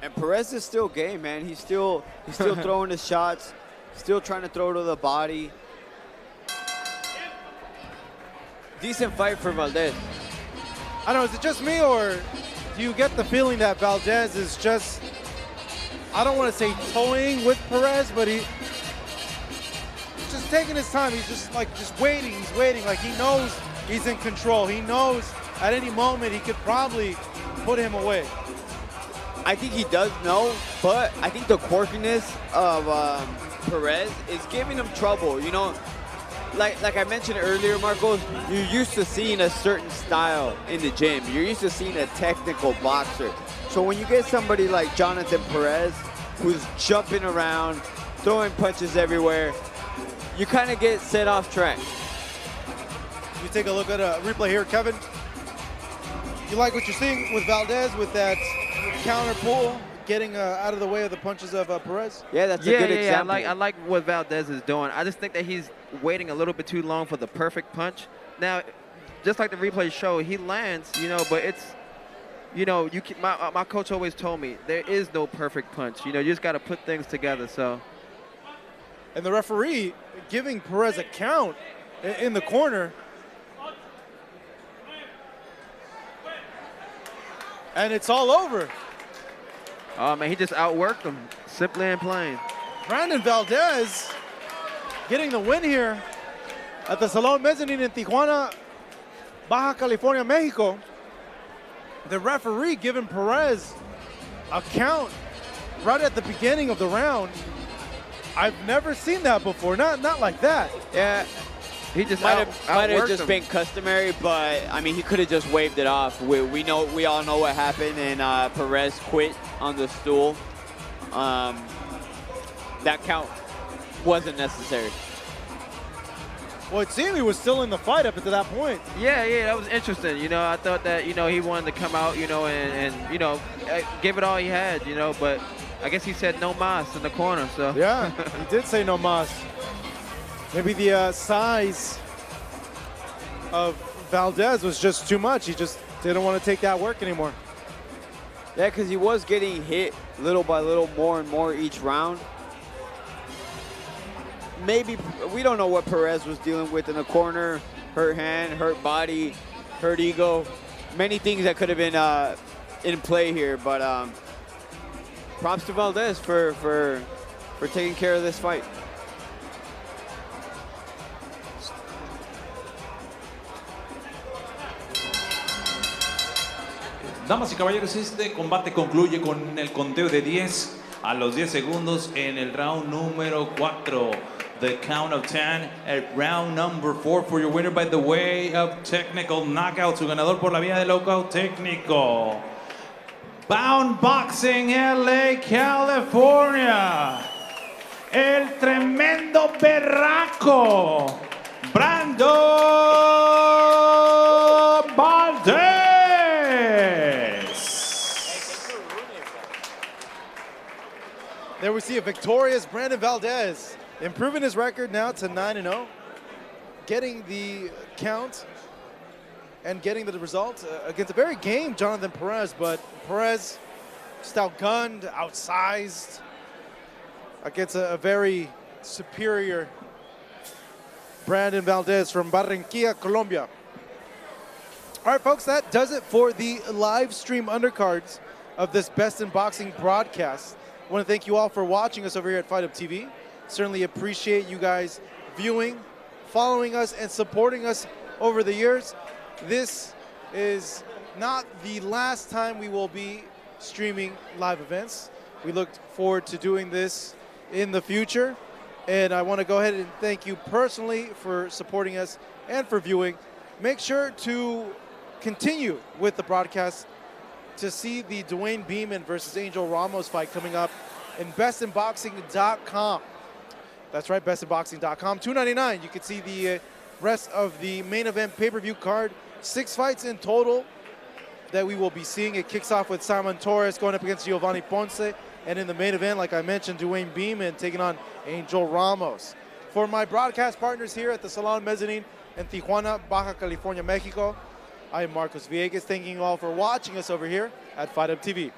And Perez is still game, man. He's still throwing his shots, still trying to throw to the body. Decent fight for Valdez. I don't know, is it just me, or do you get the feeling that Valdez is just, I don't want to say toying with Perez, but he's just taking his time. He's just waiting. He's waiting. Like, he knows he's in control. He knows at any moment he could probably put him away. I think he does know, but I think the quirkiness of Perez is giving him trouble. You know, like I mentioned earlier, Marcos, you're used to seeing a certain style in the gym. You're used to seeing a technical boxer. So when you get somebody like Jonathan Perez, who's jumping around, throwing punches everywhere, you kind of get set off track. You take a look at a replay here, Kevin. You like what you're seeing with Valdez with that counter pull, getting out of the way of the punches of Perez? Yeah, that's a good example. I like what Valdez is doing. I just think that he's waiting a little bit too long for the perfect punch. Now, just like the replay show, he lands, you know, but it's, you know, my coach always told me there is no perfect punch. You know, you just got to put things together. So, and the referee giving Perez a count in the corner. And it's all over. Oh, man, he just outworked him, simply and plain. Brandon Valdez getting the win here at the Salon Mezzanine in Tijuana, Baja California, Mexico. The referee giving Perez a count right at the beginning of the round. I've never seen that before, not like that. Yeah. He just might have just him. been customary, but I mean, he could have just waved it off. We all know what happened, and Perez quit on the stool. That count wasn't necessary. Well, it seemed he was still in the fight up until that point. Yeah, that was interesting. You know, I thought that, you know, he wanted to come out, you know, and you know, give it all he had, you know, but I guess he said no mas in the corner, so. Yeah, he did say no mas. Maybe the size of Valdez was just too much. He just didn't want to take that work anymore. Yeah, because he was getting hit little by little, more and more each round. Maybe, we don't know what Perez was dealing with in the corner. Hurt hand, hurt body, hurt ego. Many things that could have been in play here, but props to Valdez for taking care of this fight. Damas y caballeros, este combate concluye con el conteo de 10 a los 10 segundos en el round número 4. The count of 10 at round number 4 for your winner by the way of technical knockout. Su ganador por la vía de knockout técnico. Bound Boxing LA, California. El tremendo berraco. Brando Valdez. There we see a victorious Brandon Valdez, improving his record now to 9-0, getting the count and getting the result against a very game Jonathan Perez, but Perez just outgunned, outsized against a very superior Brandon Valdez from Barranquilla, Colombia. All right, folks, that does it for the live stream undercards of this Best in Boxing broadcast. I want to thank you all for watching us over here at Fight Up TV. Certainly appreciate you guys viewing, following us, and supporting us over the years. This is not the last time we will be streaming live events. We look forward to doing this in the future. And I want to go ahead and thank you personally for supporting us and for viewing. Make sure to continue with the broadcast to see the Dewayne Beamon versus Angel Ramos fight coming up in bestinboxing.com. That's right, bestinboxing.com. $2.99. You can see the rest of the main event pay-per-view card. 6 fights in total that we will be seeing. It kicks off with Simon Torres going up against Giovanni Ponce. And in the main event, like I mentioned, Dewayne Beamon taking on Angel Ramos. For my broadcast partners here at the Salon Mezzanine in Tijuana, Baja California, Mexico, I am Marcos Villegas, thanking you all for watching us over here at Fight Up TV.